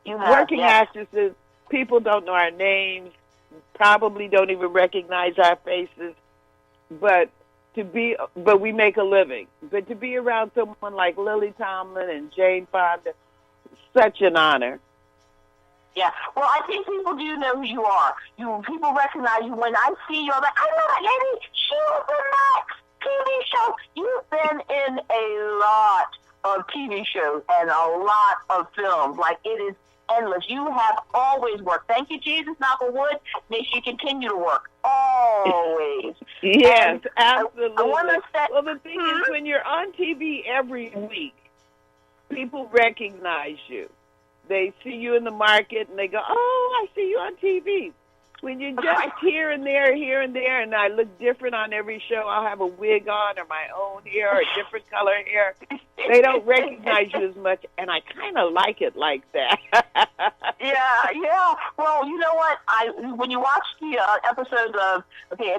C: Actresses, people don't know our names, probably don't even recognize our faces, but we make a living. But to be around someone like Lily Tomlin and Jane Fonda, such an honor.
B: Yeah, well, I think people do know who you are. People recognize you. When I see you, I'm like, I know that lady. She was in that TV show. You've been in a lot of TV shows and a lot of films. Like, it is endless. You have always worked. Thank you, Jesus, knock on wood. May she continue to work. Always.
C: Yes, absolutely.
B: I want to say,
C: well, the thing is, when you're on TV every week, people recognize you. They see you in the market, and they go, oh, I see you on TV. when you're just here and there, and I look different on every show. I'll have a wig on or my own hair or a different color hair. They don't recognize you as much, and I kind of like it like that.
B: Yeah. Well, you know what? When you watch the episodes of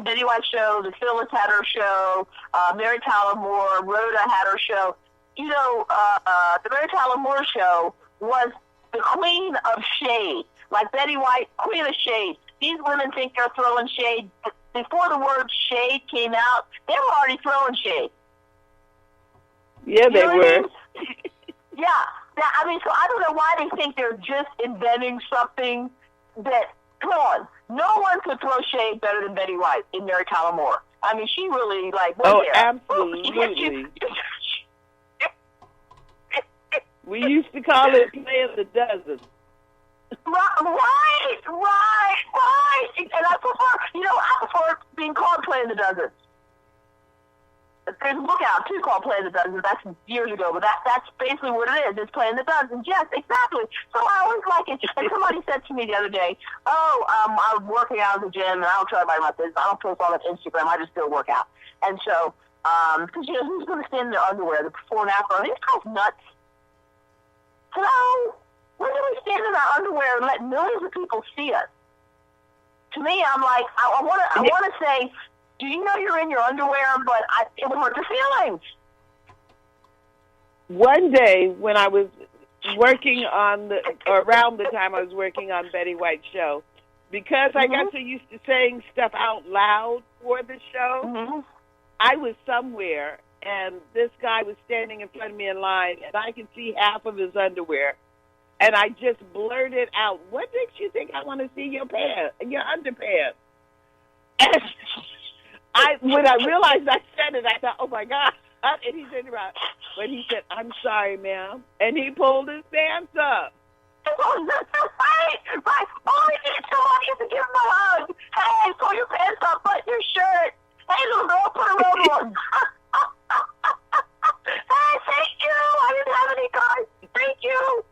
B: Betty White show, the Phyllis had her show, Mary Tyler Moore, Rhoda had her show. You know, the Mary Tyler Moore show was the queen of shade. Like Betty White, queen of shade. These women think they're throwing shade. Before the word shade came out, they were already throwing shade.
C: Yeah, they were.
B: Yeah. I mean, so I don't know why they think they're just inventing something that, come on, no one could throw shade better than Betty White in Mary Tyler Moore. I mean, she really, like, went there.
C: Absolutely. We used to call it playing the dozen.
B: Right. And I prefer being called playing the dozen. There's a book out, too, called Playing the Dozen. That's years ago, but that's basically what it is. It's playing the dozen. Yes, exactly. So I always like it. And somebody said to me the other day, I'm working out at the gym, and I don't tell everybody about this. I don't post on Instagram. I just still work out. And so, because, who's going to stand in their underwear, the before and after? Are these guys nuts? Hello? When do we stand in our underwear and let millions of people see us? To me, I'm like, I want to say, do you know you're in your underwear? But it would hurt the feelings.
C: One day when I was working around the time I was working on Betty White's show, because I got so used to saying stuff out loud for the show, I was somewhere, and this guy was standing in front of me in line, and I could see half of his underwear. And I just blurted out, "What makes you think I want to see your underpants?" And when I realized I said it, I thought, "Oh my God!" And he turned around, but he said, "I'm sorry, ma'am," and he pulled his pants up.
B: Right. Only need somebody to give him a hug. Hey, pull your pants up, button your shirt. Hey, little girl, put a robe on. Hey, thank you. I didn't have any cards. Thank you.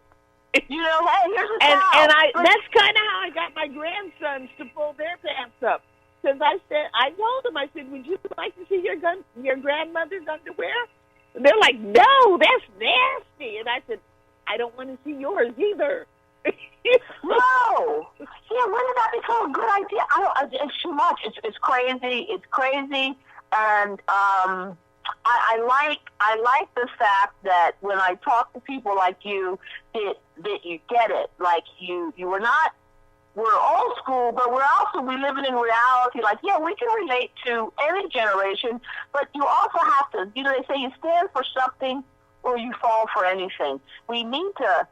B: Hey, here's a towel.
C: And that's kind of how I got my grandsons to pull their pants up. Because I told them, I said, "Would you like to see your grandmother's underwear?" And they're like, "No, that's nasty." And I said, "I don't want to see yours either."
B: No. Yeah, when did that become a good idea? It's too much. It's crazy. It's crazy. And I like the fact that when I talk to people like you, that you get it. Like you were not. We're old school, but we living in reality. Like, yeah, we can relate to any generation, but you also have to. They say you stand for something or you fall for anything. We need to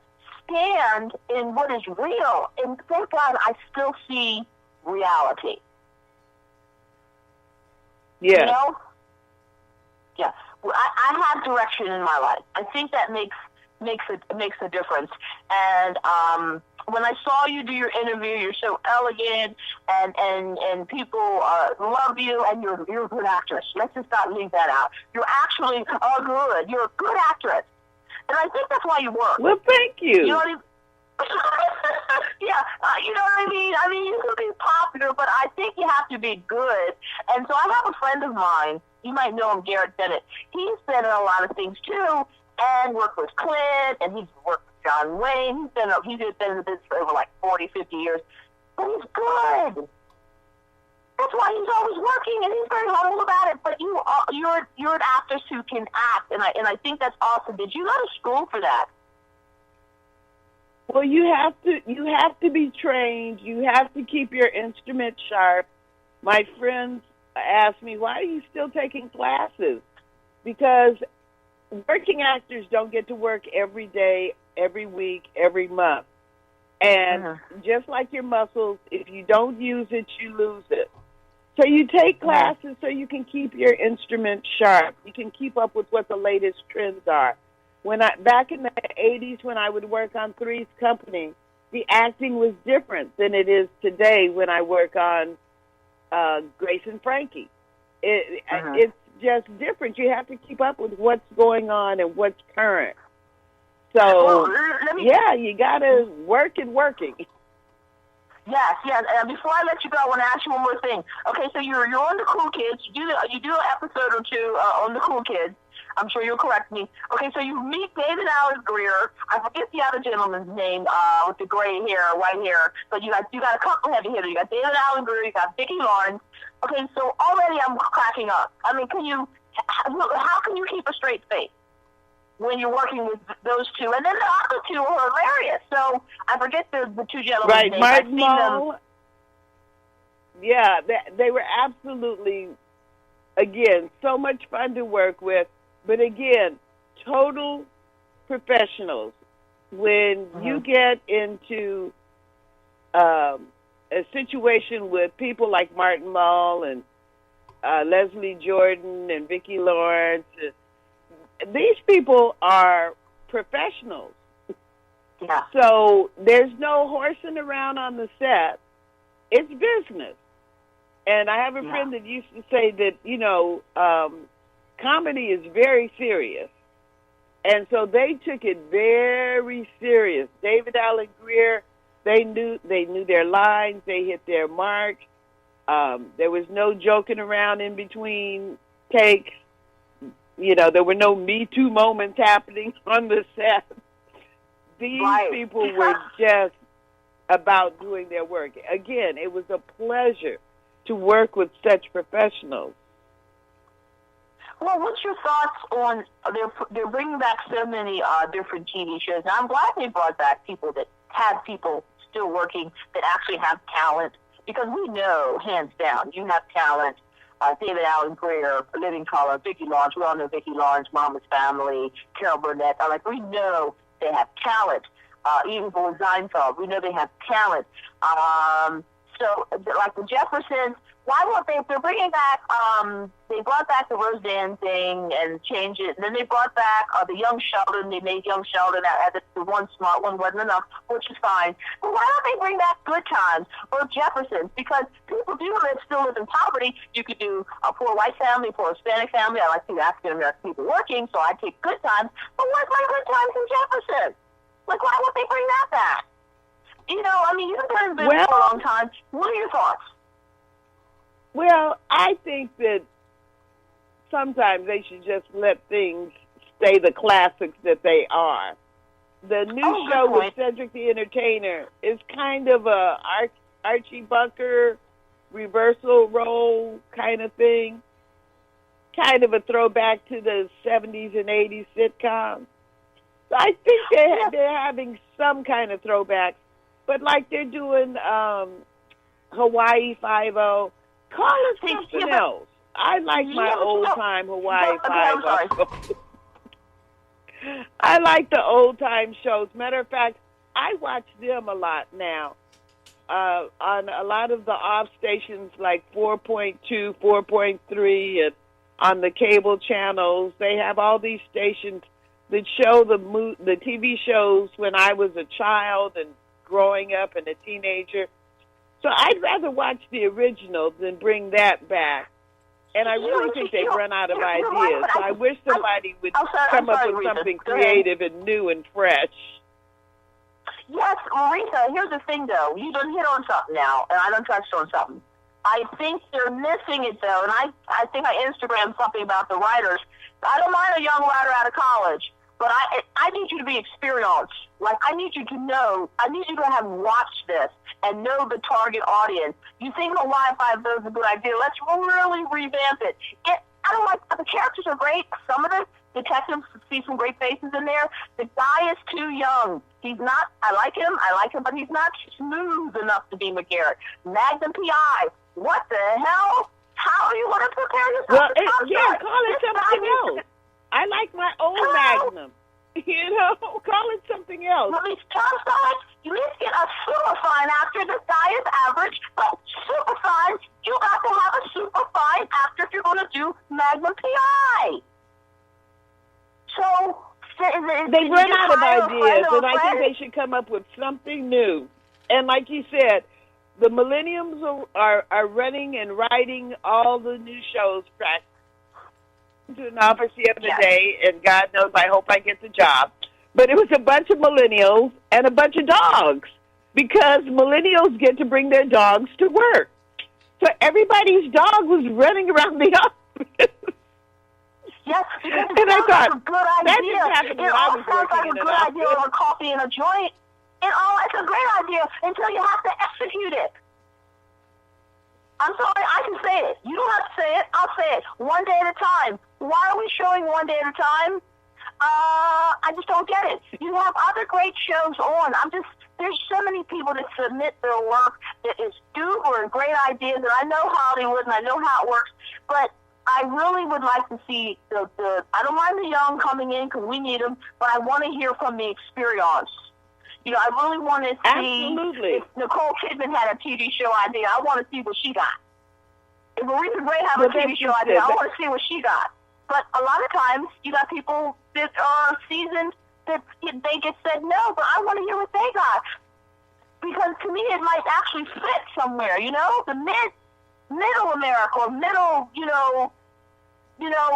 B: stand in what is real, and thank God I still see reality.
C: Yeah.
B: Yeah. I have direction in my life. I think that makes a difference. And when I saw you do your interview, you're so elegant, and people love you, and you're a good actress. Let's just not leave that out. You're actually good. You're a good actress, and I think that's why you work.
C: Well, thank you.
B: You know what I mean? Yeah, you know what I mean? I mean, you can be popular, but I think you have to be good. And so I have a friend of mine. You might know him, Garrett Bennett. He's been in a lot of things, too, and worked with Clint, and he's worked with John Wayne. He's been in the business for over like 40, 50 years. But he's good. That's why he's always working, and he's very humble about it. But you're an actress who can act, and I think that's awesome. Did you go to school for that?
C: Well, you have to be trained. You have to keep your instrument sharp. My friends ask me, "Why are you still taking classes?" Because working actors don't get to work every day, every week, every month. And just like your muscles, if you don't use it, you lose it. So you take classes so you can keep your instrument sharp. You can keep up with what the latest trends are. Back in the 80s, when I would work on Three's Company, the acting was different than it is today when I work on Grace and Frankie. It's just different. You have to keep up with what's going on and what's current. So, you got to work and working.
B: Yes, yes. And before I let you go, I want to ask you one more thing. Okay, so you're on the Cool Kids. You do an episode or two on the Cool Kids. I'm sure you'll correct me. Okay, so you meet David Alan Grier. I forget the other gentleman's name with the gray hair, white hair. But you got a couple heavy hitters. You got David Alan Grier. You got Vicki Lawrence. Okay, so already I'm cracking up. I mean, how can you keep a straight face when you're working with those two? And then the other two are hilarious. So I forget the two gentlemen's
C: Right,
B: names.
C: Martin Mull. Yeah, they were absolutely, again, so much fun to work with. But again, total professionals. When you get into a situation with people like Martin Mull and Leslie Jordan and Vicki Lawrence, these people are professionals.
B: Yeah.
C: So there's no horsing around on the set. It's business. And I have a friend that used to say that, comedy is very serious. And so they took it very serious. David Alan Grier, they knew their lines, they hit their mark. There was no joking around in between takes. There were no Me Too moments happening on the set. These people were just about doing their work. Again, it was a pleasure to work with such professionals.
B: Well, what's your thoughts on they're bringing back so many different TV shows? Now, I'm glad they brought back people that have people still working that actually have talent, because we know, hands down, you have talent. David Alan Grier, Living Color, Vicki Lawrence, we all know Vicki Lawrence, Mama's Family, Carol Burnett. We know they have talent. Even for Seinfeld, we know they have talent. So, like the Jeffersons, why won't they? If they're bringing back, they brought back the Roseanne thing and changed it. And then they brought back the Young Sheldon. They made Young Sheldon the one smart one wasn't enough, which is fine. But why don't they bring back Good Times or Jeffersons? Because people still live in poverty. You could do a poor white family, poor Hispanic family. I like to see African American people working, so I take Good Times. But where's my Good Times in Jefferson? Why won't they bring that back? You've been in business for a long time. What are your thoughts?
C: Well, I think that sometimes they should just let things stay the classics that they are. The new show with Cedric the Entertainer is kind of a Archie Bunker reversal role kind of thing, kind of a throwback to the 70s and 80s sitcoms. So I think they're having some kind of throwbacks, but like they're doing Hawaii Five-0. Call it something else. I like my old-time Hawaii Five-0. I like the old-time shows. Matter of fact, I watch them a lot now. On a lot of the off stations like 4.2, 4.3, and on the cable channels, they have all these stations that show the TV shows when I was a child and growing up and a teenager. So I'd rather watch the original than bring that back. And I really think they've run out of ideas. So I wish somebody would come up with something creative and new and fresh.
B: Yes, Rita, here's the thing, though. You done hit on something now, and I done touched on something. I think they're missing it, though, and I think I Instagrammed something about the writers. I don't mind a young writer out of college, but I need you to be experienced. I need you to know. I need you to have watched this and know the target audience. You think Hawaii Five-0 is a good idea? Let's really revamp it. I don't like the characters are great. Some of the detectives see some great faces in there. The guy is too young. He's not. I like him, but he's not smooth enough to be McGarrett. Magnum PI. What the hell? How are you going to prepare yourself?
C: Well, call it something else. I like my old Magnum. Call it something else.
B: Well, you need to get a super fine actor. This guy is average, but super fine. You got to have a super fine actor if you're going to do Magnum PI. So
C: they run out of ideas, and I think they should come up with something new. And like you said, the millenniums are running and writing all the new shows. To an office the other day, and God knows I hope I get the job. But it was a bunch of millennials and a bunch of dogs. because millennials get to bring their dogs to work. So everybody's dog was running around the office.
B: Yes,
C: And I thought,
B: a good idea.
C: that just happened when I was
B: sounds like
C: working
B: a
C: in an
B: good idea
C: office.
B: of a coffee and a joint. It's a great idea until you have to execute it. I'm sorry, I can say it. You don't have to say it. I'll say it. One day at a time. Why are we showing one day at a time? I just don't get it. You have other great shows on. There's so many people that submit their work that is super and great ideas, and I know Hollywood and I know how it works, but I really would like to see I don't mind the young coming in because we need them, but I want to hear from the experience. You know, I really want to see
C: Absolutely.
B: if Nicole Kidman had a TV show idea. I want to see what she got. If Aretha Gray had a TV show idea, I want to see what she got. But a lot of times, you got people that are seasoned that they get said no, but I want to hear what they got. Because to me, it might actually fit somewhere, you know? The middle America, or middle,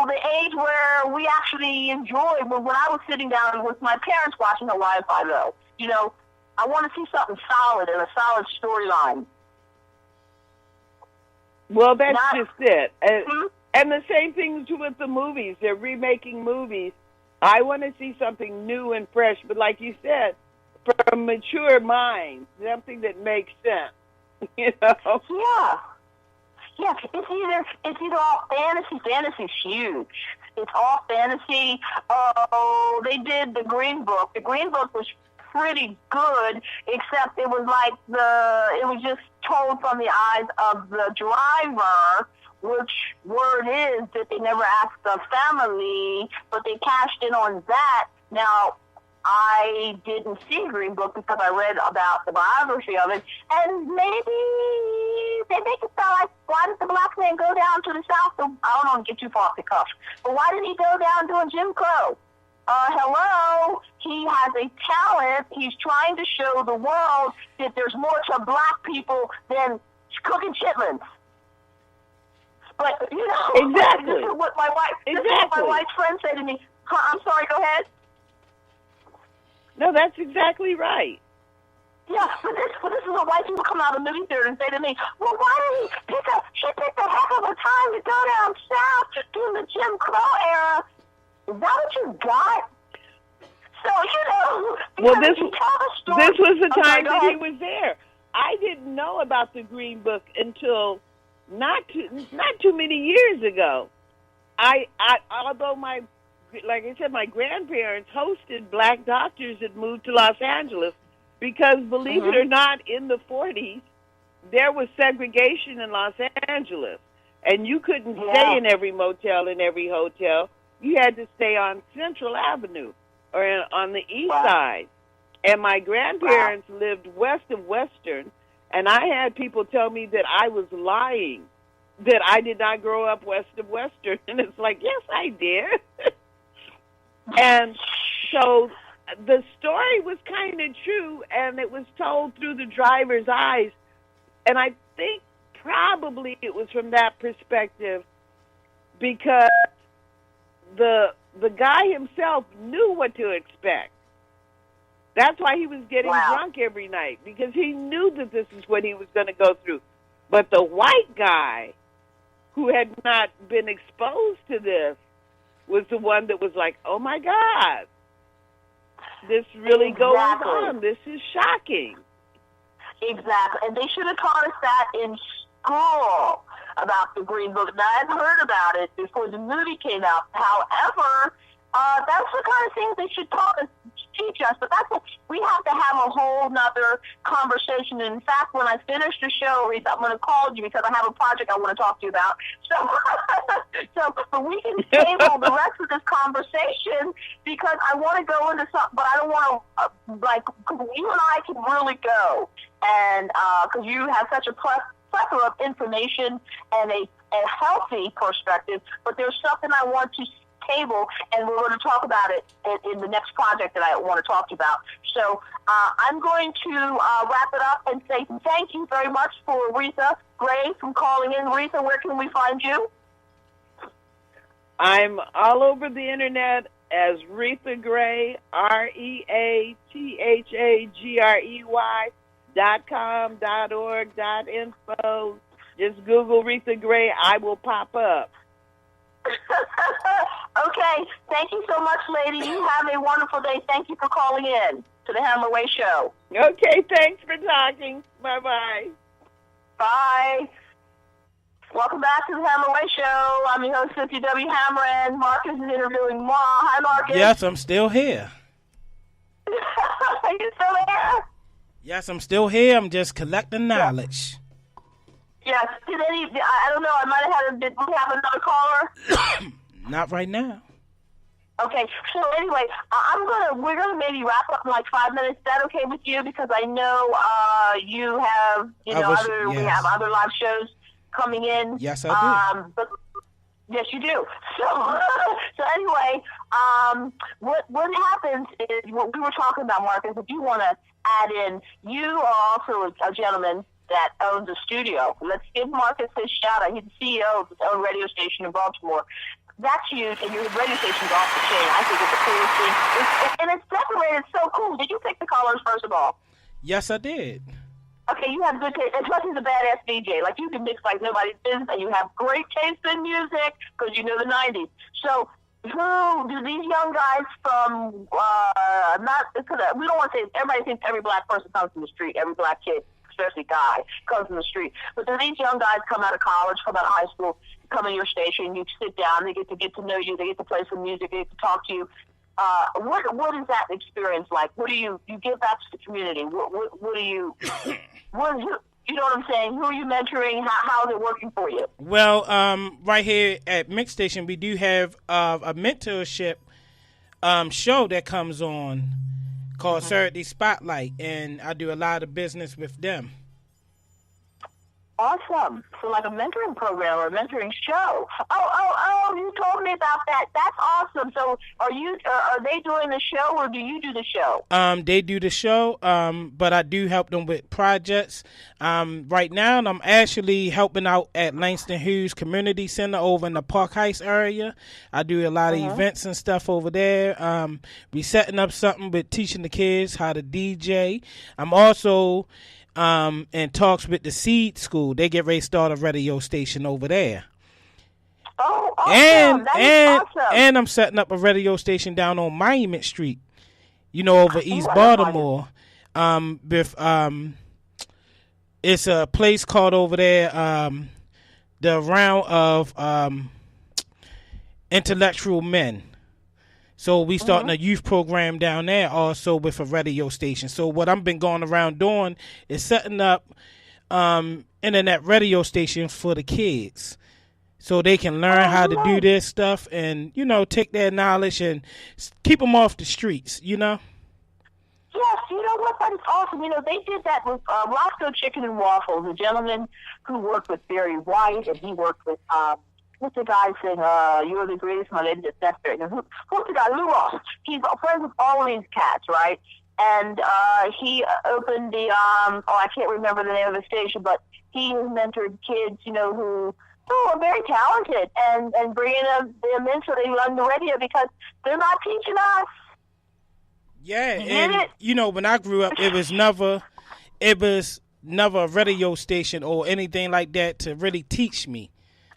B: the age where we actually enjoy. When I was sitting down with my parents watching Hawaii Five-0, you know, I want to see something solid and a solid storyline.
C: Well, that's just it.
B: Hmm?
C: And the same thing with the movies. They're remaking movies. I want to see something new and fresh, but like you said, from mature minds, something that makes sense. You know?
B: Yeah. Yeah, it's either all fantasy. Fantasy's huge. It's all fantasy. Oh, they did the Green Book. The Green Book was pretty good, except it was just told from the eyes of the driver, which word is that they never asked the family, but they cashed in on that. Now, I didn't see Green Book because I read about the biography of it, and maybe they make it sound like, why did the black man go down to the South? I don't want to get too far off the cuff, but why did he go down doing Jim Crow? Hello, he has a talent. He's trying to show the world that there's more to black people than cooking chitlins. But, you know,
C: exactly.
B: This is what my wife's friend said to me. I'm sorry, go ahead.
C: No, that's exactly right.
B: Yeah, but this is what white people come out of the movie theater and say to me, well, why did she picked a heck of a time to go down south during the Jim Crow era. Is that what you got? So, you know,
C: well, this was the time
B: that
C: he was there. I didn't know about the Green Book until not too many years ago. Although like I said, my grandparents hosted black doctors that moved to Los Angeles because, believe it or not, in the 40s, there was segregation in Los Angeles. And you couldn't stay in every motel and every hotel. You had to stay on Central Avenue or on the east side. And my grandparents lived west of Western, and I had people tell me that I was lying, that I did not grow up west of Western. And it's like, yes, I did. And so the story was kind of true, and it was told through the driver's eyes. And I think probably it was from that perspective because the guy himself knew what to expect. That's why he was getting drunk every night, because he knew that this is what he was going to go through. But the white guy who had not been exposed to this was the one that was like, oh, my God, this really goes on. This is shocking.
B: Exactly. And they should have taught us that in school about the Green Book. Now, I've heard about it before the movie came out. However, that's the kind of things they should teach us. But that's what we have to have a whole nother conversation. And in fact, when I finish the show, Reese, I'm going to call you because I have a project I want to talk to you about. But we can table the rest of this conversation because I want to go into something, but I don't want to, cause you and I can really go. And because you have such a plethora of information and a healthy perspective, but there's something I want to table, and we're going to talk about it in the next project that I want to talk to you about. So I'm going to wrap it up and say thank you very much for Aretha Gray from calling in. Aretha, where can we find you?
C: I'm all over the internet as Retha Gray, ReaThaggrey. .com, .org, .info. Just Google Retha Gray. I will pop up.
B: Okay. Thank you so much, lady. You have a wonderful day. Thank you for calling in to the Hammer Way Show.
C: Okay, thanks for talking. Bye-bye.
B: Bye. Welcome back to the Hammer Way Show. I'm your host, Cynthia W. Hammerin. Marcus is interviewing Ma. Hi, Marcus.
A: Yes, I'm still here.
B: Are you still there?
A: Yes, I'm still here. I'm just collecting knowledge.
B: Yes. I don't know. I might have had did we have another caller?
A: Not right now.
B: Okay. So anyway, we're gonna maybe wrap up in like 5 minutes. Is that okay with you? Because I know you have we have other live shows coming in.
A: Yes, I do.
B: But yes, you do. So anyway, what happens is what we were talking about, Marcus. If you want to add in, you are also a gentleman that owns a studio. Let's give Marcus his shout out. He's the CEO of his own radio station in Baltimore. That's huge, and your radio station's off the chain. I think it's the coolest thing. And it's decorated so cool. Did you pick the colors, first of all?
A: Yes, I did.
B: Okay, you have good taste. And plus, he's a badass DJ. Like, you can mix like nobody's business, and you have great taste in music because you know the 90s. So, who do these young guys from, we don't want to say, everybody thinks every black person comes from the street, every black kid, especially guy, comes from the street. But do these young guys come out of college, come out of high school, come in your station, you sit down, they get to know you, they get to play some music, they get to talk to you. What is that experience like? What do you give back to the community? What do you, you know what I'm saying? Who are you mentoring? How is it working for you?
A: Well, right here at Mix Station, we do have a mentorship show that comes on called Saturday Spotlight, and I do a lot of business with them.
B: Awesome. So like a mentoring program or a mentoring show. Oh, you told me about that. That's awesome. So are they doing the show or do you do the show?
A: They do the show, but I do help them with projects. Right now, I'm actually helping out at Langston Hughes Community Center over in the Park Heights area. I do a lot of events and stuff over there. We setting up something with teaching the kids how to DJ. I'm also in talks with the Seed School. They get ready to start a radio station over there.
B: Oh, awesome. Awesome.
A: And I'm setting up a radio station down on Monument Street, over East Baltimore. It's a place called over there, the Round of Intellectual Men. So we starting a youth program down there also with a radio station. So what I've been going around doing is setting up internet radio stations for the kids so they can learn how to do this stuff and, take their knowledge and keep them off the streets,
B: Yes, you know what? That is awesome. They did that with Roscoe Chicken and Waffles, a gentleman who worked with Barry White, and he worked with... what's the guy saying, you're the greatest, my lady, that's very good. Who's the guy? Lou Ross. He's friends with all these cats, right? And he opened the, I can't remember the name of the station, but he has mentored kids, who are very talented and bringing them in so they learn the radio because they're not teaching us.
A: Yeah, and, when I grew up, it was never a radio station or anything like that to really teach me.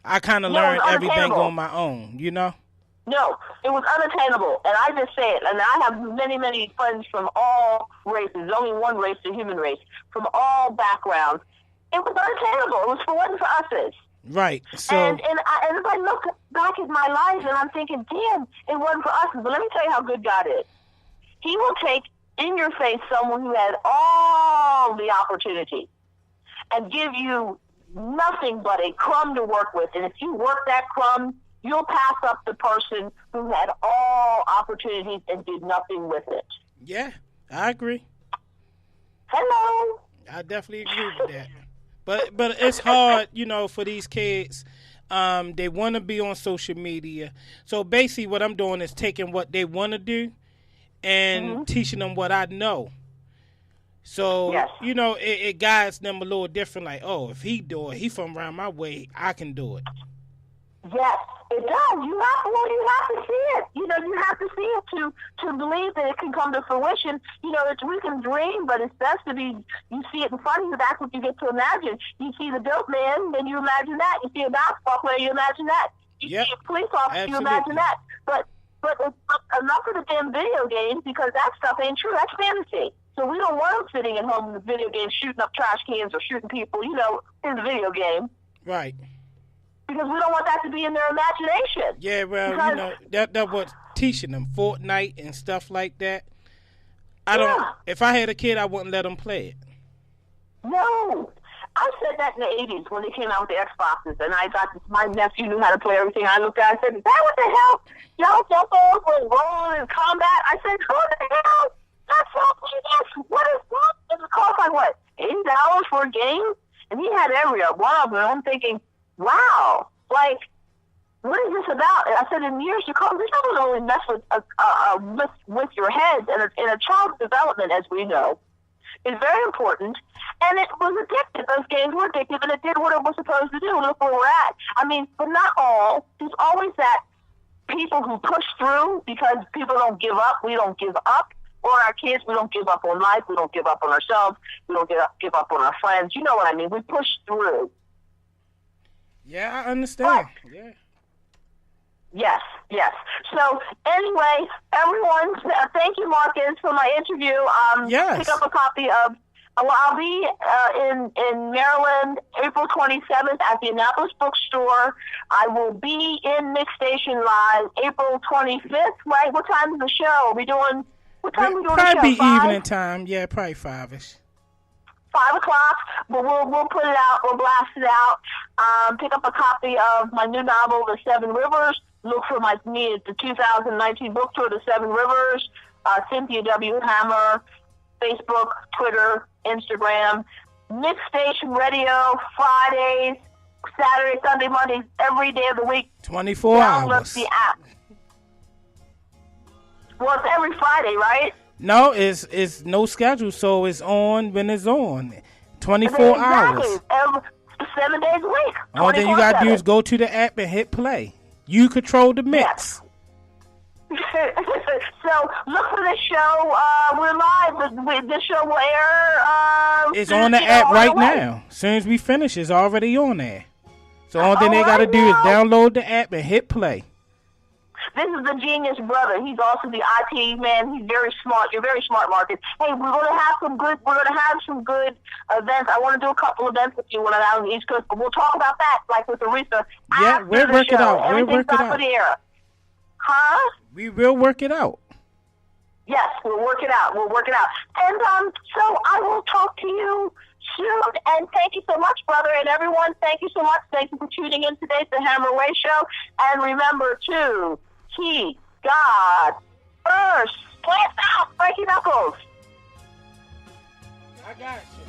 A: I kind of learned everything on my own, No, it was unattainable, and I just say it. And I have many, many friends from all races. Only one race, the human race, from all backgrounds. It was unattainable. It wasn't for us. Right. So.
B: And if I look back at my life, and I'm thinking, damn, it wasn't for us. But let me tell you how good God is. He will take in your face someone who had all the opportunity and give you nothing but a crumb to work with. And if you work that crumb, you'll pass up the person who had all opportunities and did nothing with it.
A: Yeah, I agree.
B: Hello.
A: I definitely agree with that. But it's hard, for these kids. They want to be on social media. So basically what I'm doing is taking what they want to do and teaching them what I know. So,
B: yes.
A: It guides them a little different. Like, if he do it, he from around my way, I can do it.
B: Yes, it does. You have to see it. You know, you have to see it to believe that it can come to fruition. You know, we can dream, but it's best to be. You see it in front of you. That's what you get to imagine. You see the dope man, then you imagine that. You see a basketball player, you imagine that. You see a police officer,
A: Absolutely.
B: you imagine that. But enough of the damn video games, because that stuff ain't true. That's fantasy. So we don't want them sitting at home in the video game shooting up trash cans or shooting people, you know, in the video game.
A: Right.
B: Because we don't want that to be in their imagination.
A: Yeah, well,
B: because,
A: you know, that was teaching them Fortnite and stuff like that. If I had a kid, I wouldn't let them play it.
B: No. I said that in the 80s when they came out with the Xboxes, and my nephew knew how to play everything. I looked at it, I said, is that what the hell? Y'all jump over and roll in combat? I said, what the hell? That's all. What is that? Does it cost like what? $80 for a game? And he had every one of them. I'm thinking, wow, like, what is this about? And I said, in years to come, this doesn't only mess with your head, and in a child's development, as we know, is very important. And it was addictive. Those games were addictive, and it did what it was supposed to do. Look where we're at. I mean, but not all. There's always that people who push through because people don't give up. We don't give up. Or our kids, we don't give up on life. We don't give up on ourselves. We don't give up on our friends. You know what I mean? We push through.
A: Yeah, I understand. Yeah.
B: Yes. So anyway, everyone, thank you, Marcus, for my interview.
A: Yes.
B: Pick up a copy of. Well, I'll be in Maryland, April 27th at the Annapolis Bookstore. I will be in Mix Station Live April 25th. Right? What time is the show? What time are we doing the show?
A: Probably
B: 5?
A: evening time. Yeah, probably 5-ish.
B: 5 o'clock, but we'll put it out. We'll blast it out. Pick up a copy of my new novel, The Seven Rivers. Look for me at the 2019 book tour, The Seven Rivers. Cynthia W. Hammer, Facebook, Twitter, Instagram. Mix Station Radio, Fridays, Saturday, Sunday, Mondays, every day of the week.
A: 24
B: Download
A: hours.
B: the app. Well, it's every Friday, right?
A: No, it's no schedule, so it's on when it's on. 24
B: exactly.
A: hours.
B: 7 days a week.
A: All that you got to do is go to the app and hit play. You control the mix.
B: So look for the show. We're live. This show will air.
A: It's on the app right now. As soon as we finish, it's already on there. So all thing they got to do is download the app and hit play.
B: This is the genius brother. He's also the IT man. He's very smart. You're very smart, Marcus. Hey, we're going to have some good events. I want to do a couple events with you when I'm out on the East Coast, but we'll talk about that, like with Aretha.
A: Yeah, we'll work it out. We'll work it out.
B: Huh?
A: We will work it out.
B: Yes, we'll work it out. And so I will talk to you soon. And thank you so much, brother, and everyone. Thank you so much. Thank you for tuning in today to the Hammer Way Show. And remember to keep God first. Play us out, Frankie Knuckles.
A: I got you.